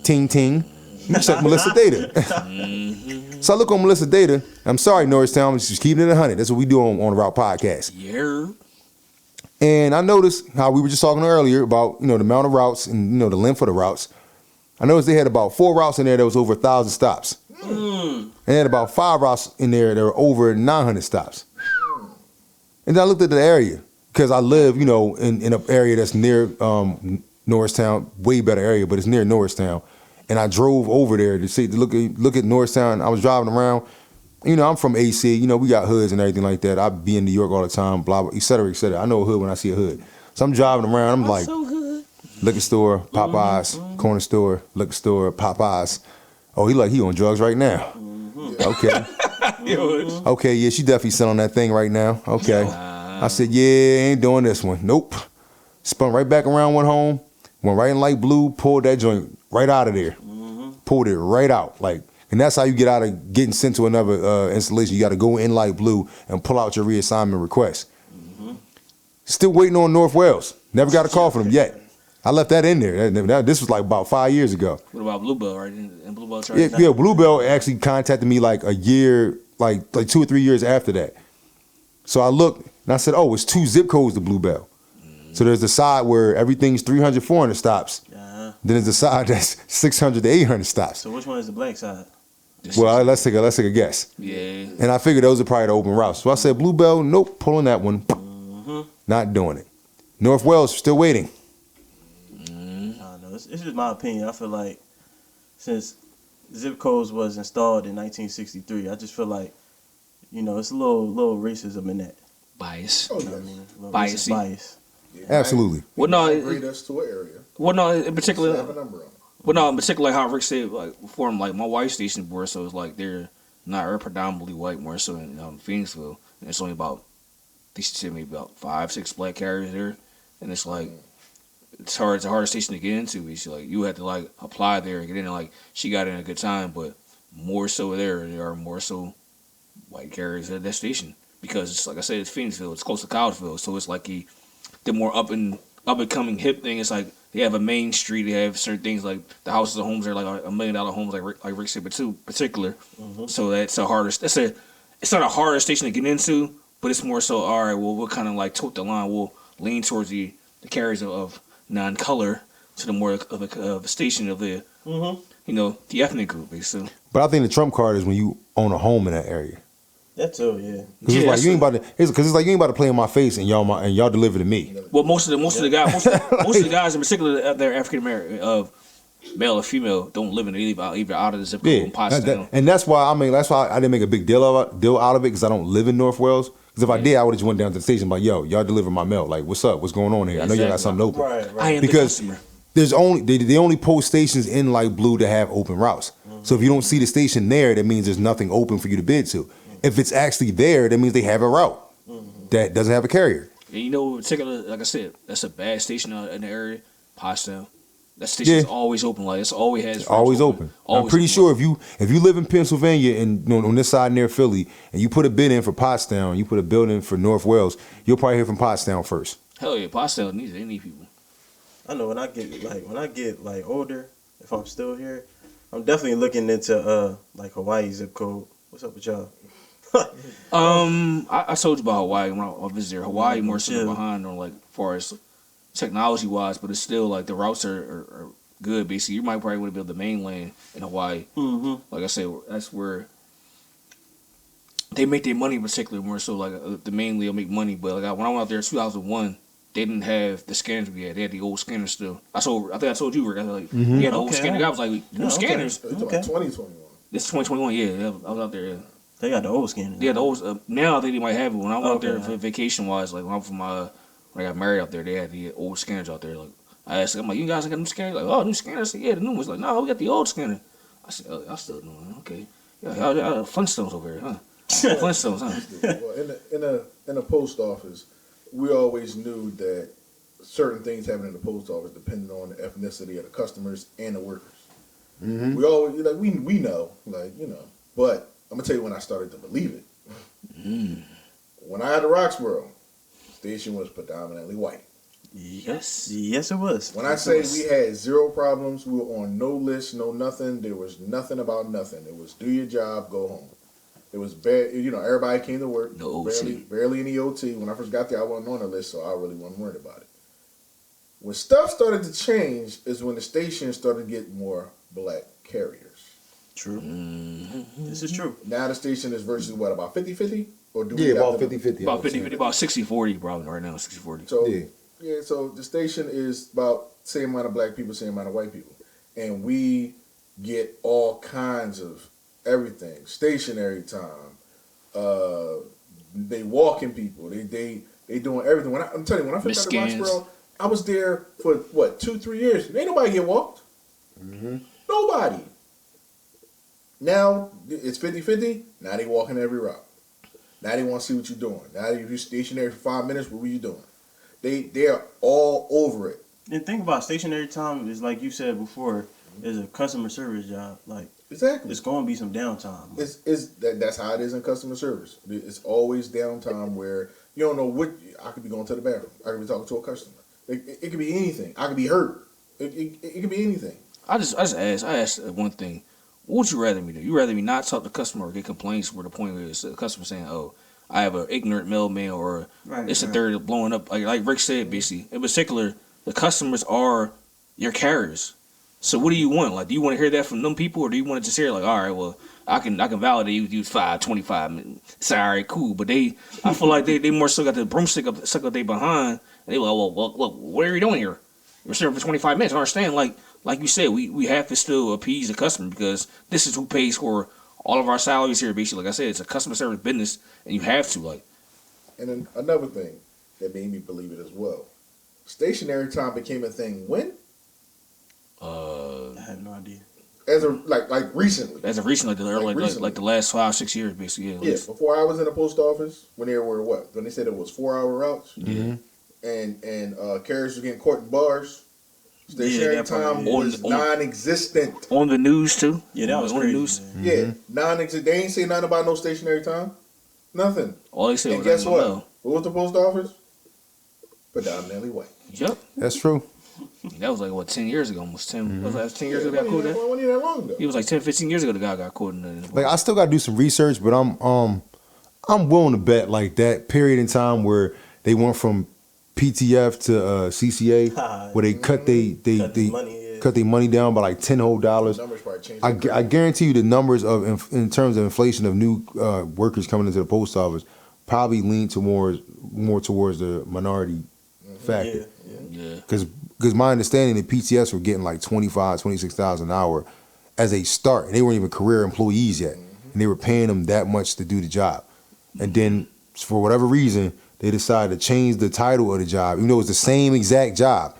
C: Ting, ting. You check Melissa's data. So I look on Melissa's data. I'm sorry, Norristown. I'm just keeping it 100. That's what we do on the Route Podcast.
D: Yeah.
C: And I noticed how we were just talking earlier about, the amount of routes and, the length of the routes. I noticed they had about 4 routes in there that was over 1,000 stops. And they had about 5 routes in there that were over 900 stops. And then I looked at the area because I live, in an area that's near Norristown, way better area, but it's near Norristown. And I drove over there to look at Norristown. I was driving around. I'm from AC. We got hoods and everything like that. I be in New York all the time, blah, blah, et cetera, et cetera. I know a hood when I see a hood. So I'm driving around. I'm like, liquor store, Popeyes, corner store, liquor store, Popeyes. Oh, he on drugs right now. Okay. Okay, yeah, she definitely sitting on that thing right now. Okay. I said, yeah, ain't doing this one. Nope. Spun right back around, went home, went right in light blue, pulled that joint right out of there. Pulled it right out. And that's how you get out of getting sent to another installation. You got to go in light blue and pull out your reassignment request. Still waiting on North Wales. Never got a call from them yet. I left that in there. This was like about 5 years ago.
D: What about Bluebell, right? And Bluebell
C: Yeah, Bluebell actually contacted me like a year, like 2 or 3 years after that. So I looked and I said, oh, it's 2 zip codes to Bluebell. So there's the side where everything's 300, 400 stops. Then there's the side that's 600 to 800 stops.
E: So which one is the black side?
C: Well, let's take a guess.
D: Yeah.
C: And I figured those are probably the open routes. So I said, Bluebell, nope, pulling that one. Not doing it. North Wales, still waiting.
E: I don't know. It's just my opinion. I feel like since zip codes was installed in 1963, I just feel like, it's a little racism in that.
D: Bias.
A: Oh,
E: You know what I mean? A little
D: Bias.
E: bias.
A: Yeah,
C: Absolutely.
D: Well, no,
A: I agree that's to an area.
D: Well, no, in particular.
A: Have a number on it.
D: Well, no, in particular, how Rick said, like, before, like, my wife's station more so is like they're predominantly white, more so in Phoenixville. And it's only about, they said maybe about 5, 6 black carriers there. And it's like, it's a harder station to get into. It's like, you had to, like, apply there and get in. And, like, she got in a good time, but more so there are more so white carriers at that station. Because, it's like I said, it's Phoenixville. It's close to Collegeville. So it's like the more up and coming hip thing. It's like, they have a main street. They have certain things like the houses and homes are like $1 million homes, like Rick said, but too particular. So that's a harder. It's not a harder station to get into, but it's more so. All right, well, we'll kind of like tote the line. We'll lean towards the carriers of non-color to the more of a station of the the ethnic group, basically.
C: But I think the trump card is when you own a home in that area.
E: That too, yeah.
C: Because it's like you ain't about to play in my face and y'all deliver to me.
D: Well, most of the guys in particular, they're African American, male or female, don't live in either out of the zip code in Pottstown.
C: And that's why I didn't make a big deal out of it because I don't live in North Wales. Because if I did, I would have just went down to the station like, yo, y'all deliver my mail. Like, what's up? What's going on here? I know y'all got something open.
E: Right.
D: I am
C: because
D: the customer.
C: There's they only post stations in light blue that have open routes. So if you don't see the station there, that means there's nothing open for you to bid to. If it's actually there, that means they have a route that doesn't have a carrier.
D: And in particular, like I said, that's a bad station in the area, Pottstown. That station is always open. Like it's always has.
C: Always open. I'm pretty sure if you live in Pennsylvania and on this side near Philly, and you put a bid in for Pottstown, you put a bid in for North Wales, you'll probably hear from Pottstown first.
D: Hell yeah, Pottstown they need people.
E: I know when I get older, if I'm still here, I'm definitely looking into like Hawaii zip code. What's up with y'all?
D: I told you about Hawaii when I visited Hawaii more so behind on like far as technology wise, but it's still like the routes are good. Basically, you might probably want to build the mainland in Hawaii. Like I said, that's where they make their money, particularly more so like the mainland will make money. But like when I went out there in 2001, they didn't have the scanners we had. They had the old scanners still. I think I told you, Rick. I was like, we had the old scanner. I was like, new scanners.
A: It's about 2021.
D: This is 2021. Yeah, I was out there. Yeah.
E: They got the old scanners.
D: Yeah, the old. Now I think they might have it. When I went out there for vacation wise, like when I got married out there, they had the old scanners out there. Like I asked them, I'm like, you guys got new scanners? Like, oh, new scanners? I said, yeah, the new ones. Like, no, we got the old scanner. I said, oh, I still know. Okay. Yeah, Flintstones over here, huh? Flintstones, huh?
A: Well, in a post office, we always knew that certain things happen in the post office depending on the ethnicity of the customers and the workers.
C: Mm-hmm.
A: We always we know, but I'm gonna tell you when I started to believe it. When I had the Roxborough, station was predominantly white.
E: Yes, it was.
A: When I say we had zero problems, we were on no list, no nothing. There was nothing about nothing. It was do your job, go home. It was bad. Everybody came to work.
D: No OT.
A: Barely any OT. When I first got there, I wasn't on the list, so I really wasn't worried about it. When stuff started to change is when the station started to get more black carriers.
E: True. This is true.
A: Now the station is versus what, about 50-50? Or do we
C: Yeah,
A: got
C: about 50-50.
D: About 50-50, about 60-40 probably right now, 60-40.
A: So
C: Yeah.
A: so the station is about same amount of black people, same amount of white people. And we get all kinds of everything. Stationary time. They walking people. They doing everything. I'm telling you, when I first got to Roxborough, I was there for 2-3 years. Ain't nobody get walked.
C: Mm-hmm.
A: Nobody. Now it's 50-50. Now they walking every route. Now they want to see what you're doing. Now if you're stationary for 5 minutes, what were you doing? They are all over it.
E: And think about stationary time is like you said before, is a customer service job. Like
A: Exactly.
E: it's going to be some downtime.
A: That's how it is in customer service. It's always downtime where you don't know what. I could be going to the bathroom. I could be talking to a customer. It could be anything. I could be hurt. It could be anything.
D: I asked one thing. What would you rather me do? You rather me not talk to the customer or get complaints where the point is the customer saying, "Oh, I have an ignorant mailman," or it's a third blowing up. Like Rick said, basically. In particular, the customers are your carriers. So what do you want? Like, do you want to hear that from them people, or do you want to just hear like, all right, well, I can validate you with you 5.25. It's all right, cool. But I feel like they more so got the broomstick stuck up they behind, and they like, well, look, what are you doing here? You're serving for 25 minutes. I understand, like you said, we have to still appease the customer because this is who pays for all of our salaries here. Basically, like I said, it's a customer service business, and you have to like. And
A: then another thing that made me believe it as well. Stationary time became a thing when?
E: I had no idea.
A: As of like recently.
D: As of recently, like the last 5-6 years, basically.
A: Yeah, before I was in the post office, when they were when they said it was 4-hour routes,
C: Mm-hmm.
A: and carriers were getting caught in bars. Stationary time was non-existent.
D: On the news too.
E: Yeah, that was
D: on
E: crazy.
D: the news.
C: Mm-hmm.
A: Yeah, non-existent. They ain't say nothing about no stationary time. Nothing.
D: All they said
A: And
D: was,
A: guess what?
D: No.
A: What was the post office? Predominantly white.
D: Yep.
C: That's true.
D: That was like 10 years ago, almost 10. Was that 10 years ago? Got caught that.
A: Wasn't even that long ago.
D: It was like 10-15 years ago. The guy got caught in the.
C: Like I still got to do some research, but I'm willing to bet like that period in time where they went from PTF to CCA, where they cut cut their money down by like $10 whole.
A: Numbers probably changed.
C: I guarantee you the numbers of in terms of inflation of new workers coming into the post office probably lean more towards the minority factor.
D: Yeah.
C: Because my understanding, the PTS were getting like $25,000, $26,000 an hour as a start, and they weren't even career employees yet, and they were paying them that much to do the job. And then for whatever reason, they decided to change the title of the job, even though it's the same exact job.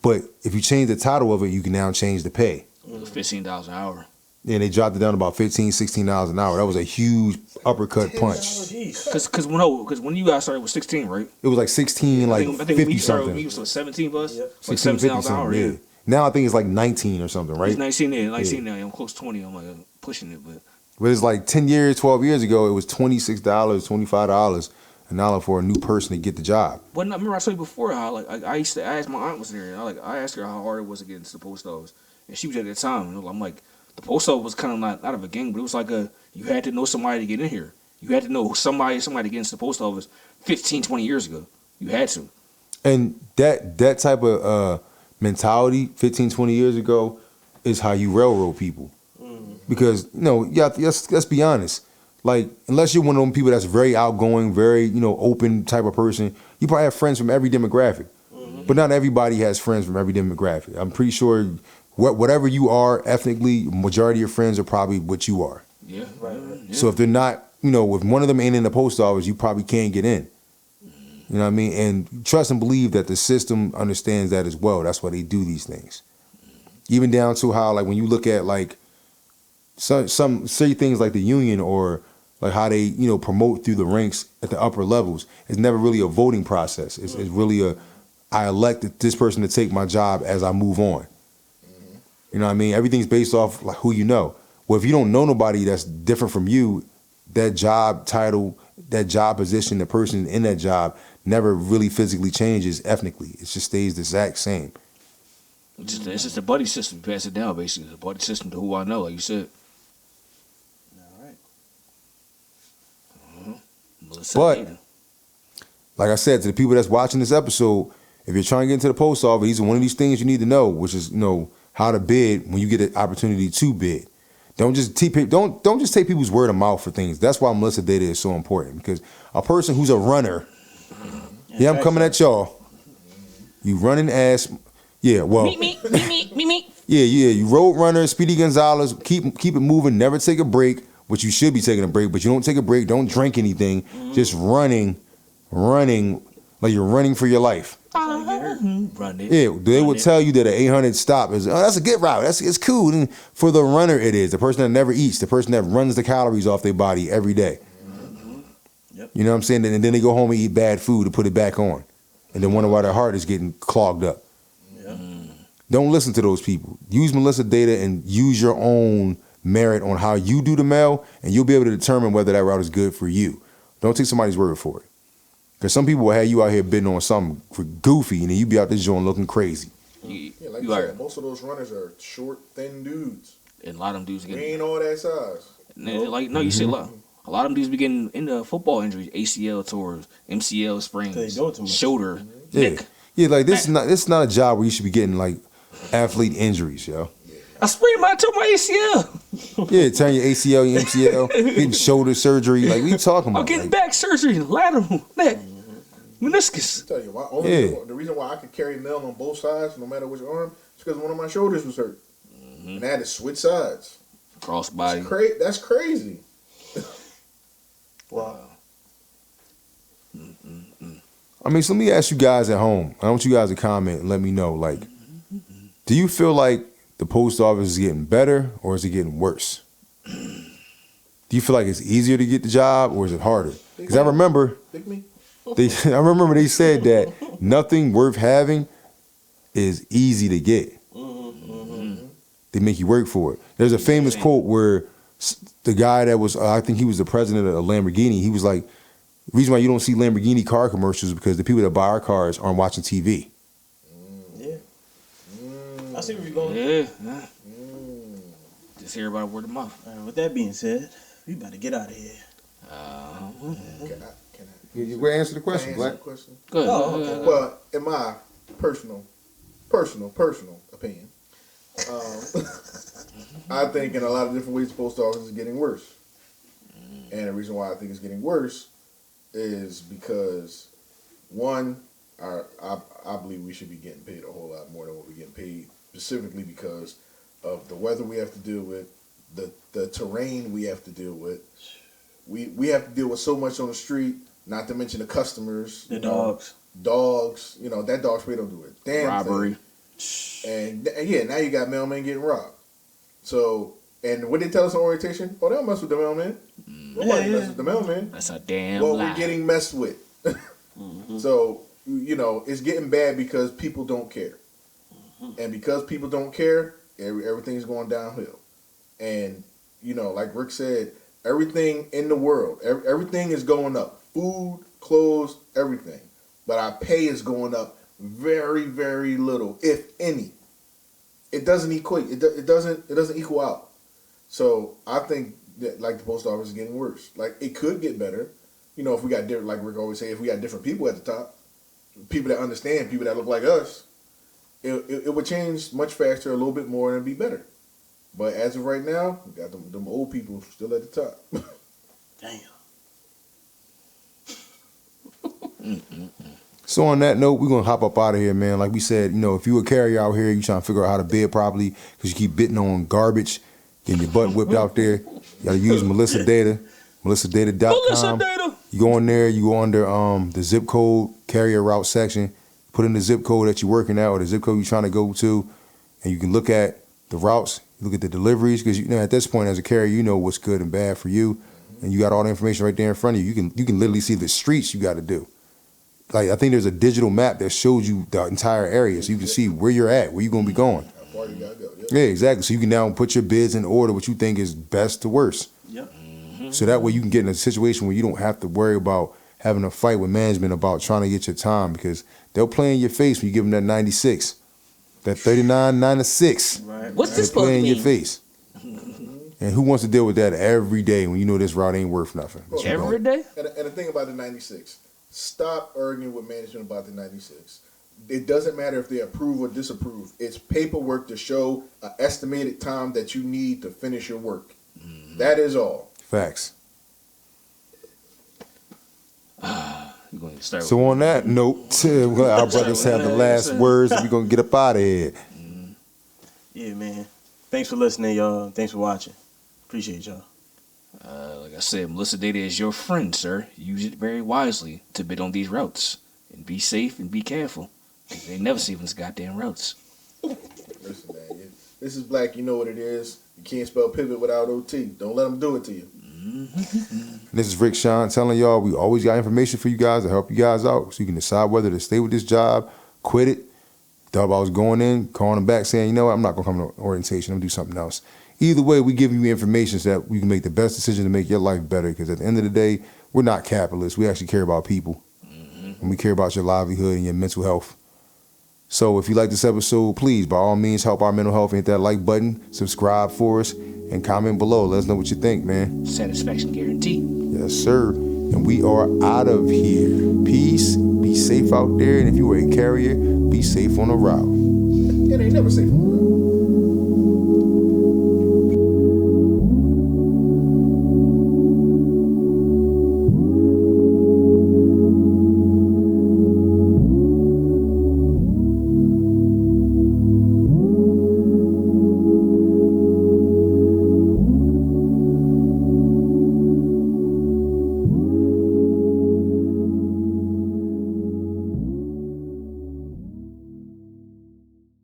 C: But if you change the title of it, you can now change the pay.
D: It was $15 an hour.
C: And they dropped it down to about $15, $16 an hour. That was a huge uppercut punch.
D: Because when you guys started with 16, right?
C: It was like 16, like
D: I think
C: 50 something.
D: We was 17 plus.
E: Yep.
D: Like
C: 16, 50
D: $17 an hour.
C: something,
D: Yeah.
C: yeah. Now I think it's like 19 or something, right?
D: It's 19 there. 19 now. I'm close to 20. I'm like pushing it, but.
C: But it's like 10 years, 12 years ago, it was $26, $25 an hour for a new person to get the job.
D: But I remember I told you before how I used to ask, my aunt was there, and I asked her how hard it was to get into the post office, and she was at that time, and I'm like, the post office was kind of not of a gang, but it was like you had to know somebody to get in here. You had to know somebody to get into the post office 15, 20 years ago. You had to. And
C: that type of mentality 15, 20 years ago is how you railroad people. Because, let's be honest. Like, unless you're one of them people that's very outgoing, very, open type of person, you probably have friends from every demographic. But not everybody has friends from every demographic. I'm pretty sure whatever you are ethnically, majority of your friends are probably what you are.
D: Yeah. Right. Yeah.
C: So if they're not, if one of them ain't in the post office, you probably can't get in. You know what I mean? And trust and believe that the system understands that as well. That's why they do these things. Even down to how, like, when you look at, like, some say things like the union or, like how they, promote through the ranks at the upper levels. It's never really a voting process. It's really I elected this person to take my job as I move on. You know what I mean? Everything's based off like who you know. Well, if you don't know nobody that's different from you, that job title, that job position, the person in that job never really physically changes ethnically. It just stays the exact same.
F: It's just a buddy system. You pass it down, basically. It's a buddy system to who I know, like you said.
E: All right.
F: Melissa
C: But
F: Data.
C: like I said, to the people that's watching this episode, if you're trying to get into the post office, these are one of these things you need to know, which is, how to bid when you get an opportunity to bid. Don't just take people's word of mouth for things. That's why Melissa Data is so important, because a person who's a runner, I'm coming at y'all. You running ass, well,
F: Me.
C: you road runner, Speedy Gonzalez, keep it moving, never take a break, which you should be taking a break, but you don't take a break, don't drink anything, just running like you're running for your life.
F: Run it.
C: Yeah, they will tell you that an 800 stop is, that's a good route. It's cool. And for the runner, it is. The person that never eats, the person that runs the calories off their body every day.
E: Yep.
C: You know what I'm saying? And then they go home and eat bad food to put it back on. And then wonder why their heart is getting clogged up.
E: Yeah.
C: Don't listen to those people. Use Melissa Data and use your own merit on how you do the mail, and you'll be able to determine whether that route is good for you. Don't take somebody's word for it. Because some people will have you out here bidding on something goofy, and then you be out this joint looking crazy.
A: Yeah, like you said, most of those runners are short, thin dudes.
F: And a lot of them dudes
A: We
F: get.
A: ain't all that size.
F: You see a lot. A lot of them dudes be getting into football injuries, ACL tours, MCL sprains,
E: They do it too much.
F: shoulder,
C: Yeah,
F: neck.
C: yeah. Like this is not a job where you should be getting like athlete injuries, yo.
F: I tore my ACL.
C: Yeah, turn your ACL, your MCL, getting shoulder surgery. Like, what you talking about?
F: I'm getting
C: Like,
F: back surgery, lateral, neck, meniscus.
A: I tell you, the reason why I could carry mail on both sides, no matter which arm, is because one of my shoulders was hurt, and I had to switch sides.
F: Cross body.
A: That's crazy.
E: Wow.
C: I mean, so let me ask you guys at home. I want you guys to comment and let me know. Like, do you feel like the post office is getting better or is it getting worse? Do you feel like it's easier to get the job or is it harder? Because I remember
A: Pick me.
C: they said that nothing worth having is easy to get. They make you work for it. There's a famous quote where the guy that was, I think he was the president of Lamborghini, he was like, the reason why you don't see Lamborghini car commercials is because the people that buy our cars aren't watching TV.
E: Yeah. I see where you're going.
F: Yeah. Just hear about word of mouth.
E: With that being said, we about to get out of here.
A: Can I
C: You answer the question,
A: answer
C: Black.
A: the question?
F: Good.
A: Well, in my personal opinion, I think in a lot of different ways the post office is getting worse. And the reason why I think it's getting worse is because, one, I believe we should be getting paid a whole lot more than what we're getting paid, specifically because of the weather we have to deal with, the terrain we have to deal with. We have to deal with so much on the street, not to mention the customers.
E: The dogs.
A: Dogs, that dog spray don't do it. Damn
F: Robbery.
A: thing. And yeah, now you got mailmen getting robbed. So, and what they tell us in orientation? Oh, they don't mess with the mailman. Nobody mess with the mailman.
F: That's a damn
A: Well,
F: lie.
A: we're getting messed with. So, it's getting bad because people don't care. And because people don't care, everything's going downhill. And, like Rick said, everything in the world, everything is going up. Food, clothes, everything. But our pay is going up very, very little, if any. It doesn't equate. It doesn't equal out. So I think that like the post office is getting worse. Like it could get better, if we got different. Like Rick always say, if we got different people at the top, people that understand, people that look like us, it would change much faster, a little bit more, and it'd be better. But as of right now, we got them old people still at the top.
E: Damn.
C: So on that note, we're gonna hop up out of here, man. Like we said, if you a carrier out here, you trying to figure out how to bid properly because you keep bidding on garbage, getting your butt whipped out there. You gotta use Melissa Data, mellissadata.com.
F: Melissa Data.
C: You go on there, you go under the zip code carrier route section, put in the zip code that you're working at or the zip code you're trying to go to, and you can look at the routes, look at the deliveries, because at this point as a carrier, you know what's good and bad for you, and you got all the information right there in front of you. You can literally see the streets you got to do. Like, I think there's a digital map that shows you the entire area, so you can see where you're at, where you're gonna be going.
A: How far you gotta go? Yep.
C: Yeah, exactly. So you can now put your bids in order, what you think is best to worst.
E: Yep.
C: So that way you can get in a situation where you don't have to worry about having a fight with management about trying to get your time, because they'll play in your face when you give them that 96, that 39, 96.
E: Right.
F: What's
C: They'll
F: this supposed
C: play
F: to
C: in your
F: mean?
C: face. And who wants to deal with that every day when you know this route ain't worth nothing?
F: Every day?
A: And the thing about the 96, stop arguing with management about the 96. It doesn't matter if they approve or disapprove. It's paperwork to show an estimated time that you need to finish your work. That is all.
C: Facts.
F: You're going to start
C: So on that note, our brothers have the last words, and we're going to get up out of here.
E: Yeah, man. Thanks for listening, y'all. Thanks for watching. Appreciate y'all.
F: Like I said, Melissa Data is your friend, sir. Use it very wisely to bid on these routes. And be safe and be careful. They never see these goddamn routes.
A: Listen, man. This is Black. You know what it is. You can't spell pivot without OT. Don't let them do it to you.
C: This is Rick Sean telling y'all we always got information for you guys to help you guys out, so you can decide whether to stay with this job, quit it. Thought about I was going in, calling them back, saying, you know what, I'm not going to come to orientation. I'm going to do something else. Either way, we give you information so that we can make the best decision to make your life better, because at the end of the day, we're not capitalists. We actually care about people. And we care about your livelihood and your mental health. So if you like this episode, please, by all means, help our mental health. Hit that like button, subscribe for us, and comment below. Let us know what you think, man.
F: Satisfaction guarantee.
C: Yes, sir. And we are out of here. Peace. Be safe out there. And if you are a carrier, be safe on the route.
A: It ain't never safe on the road.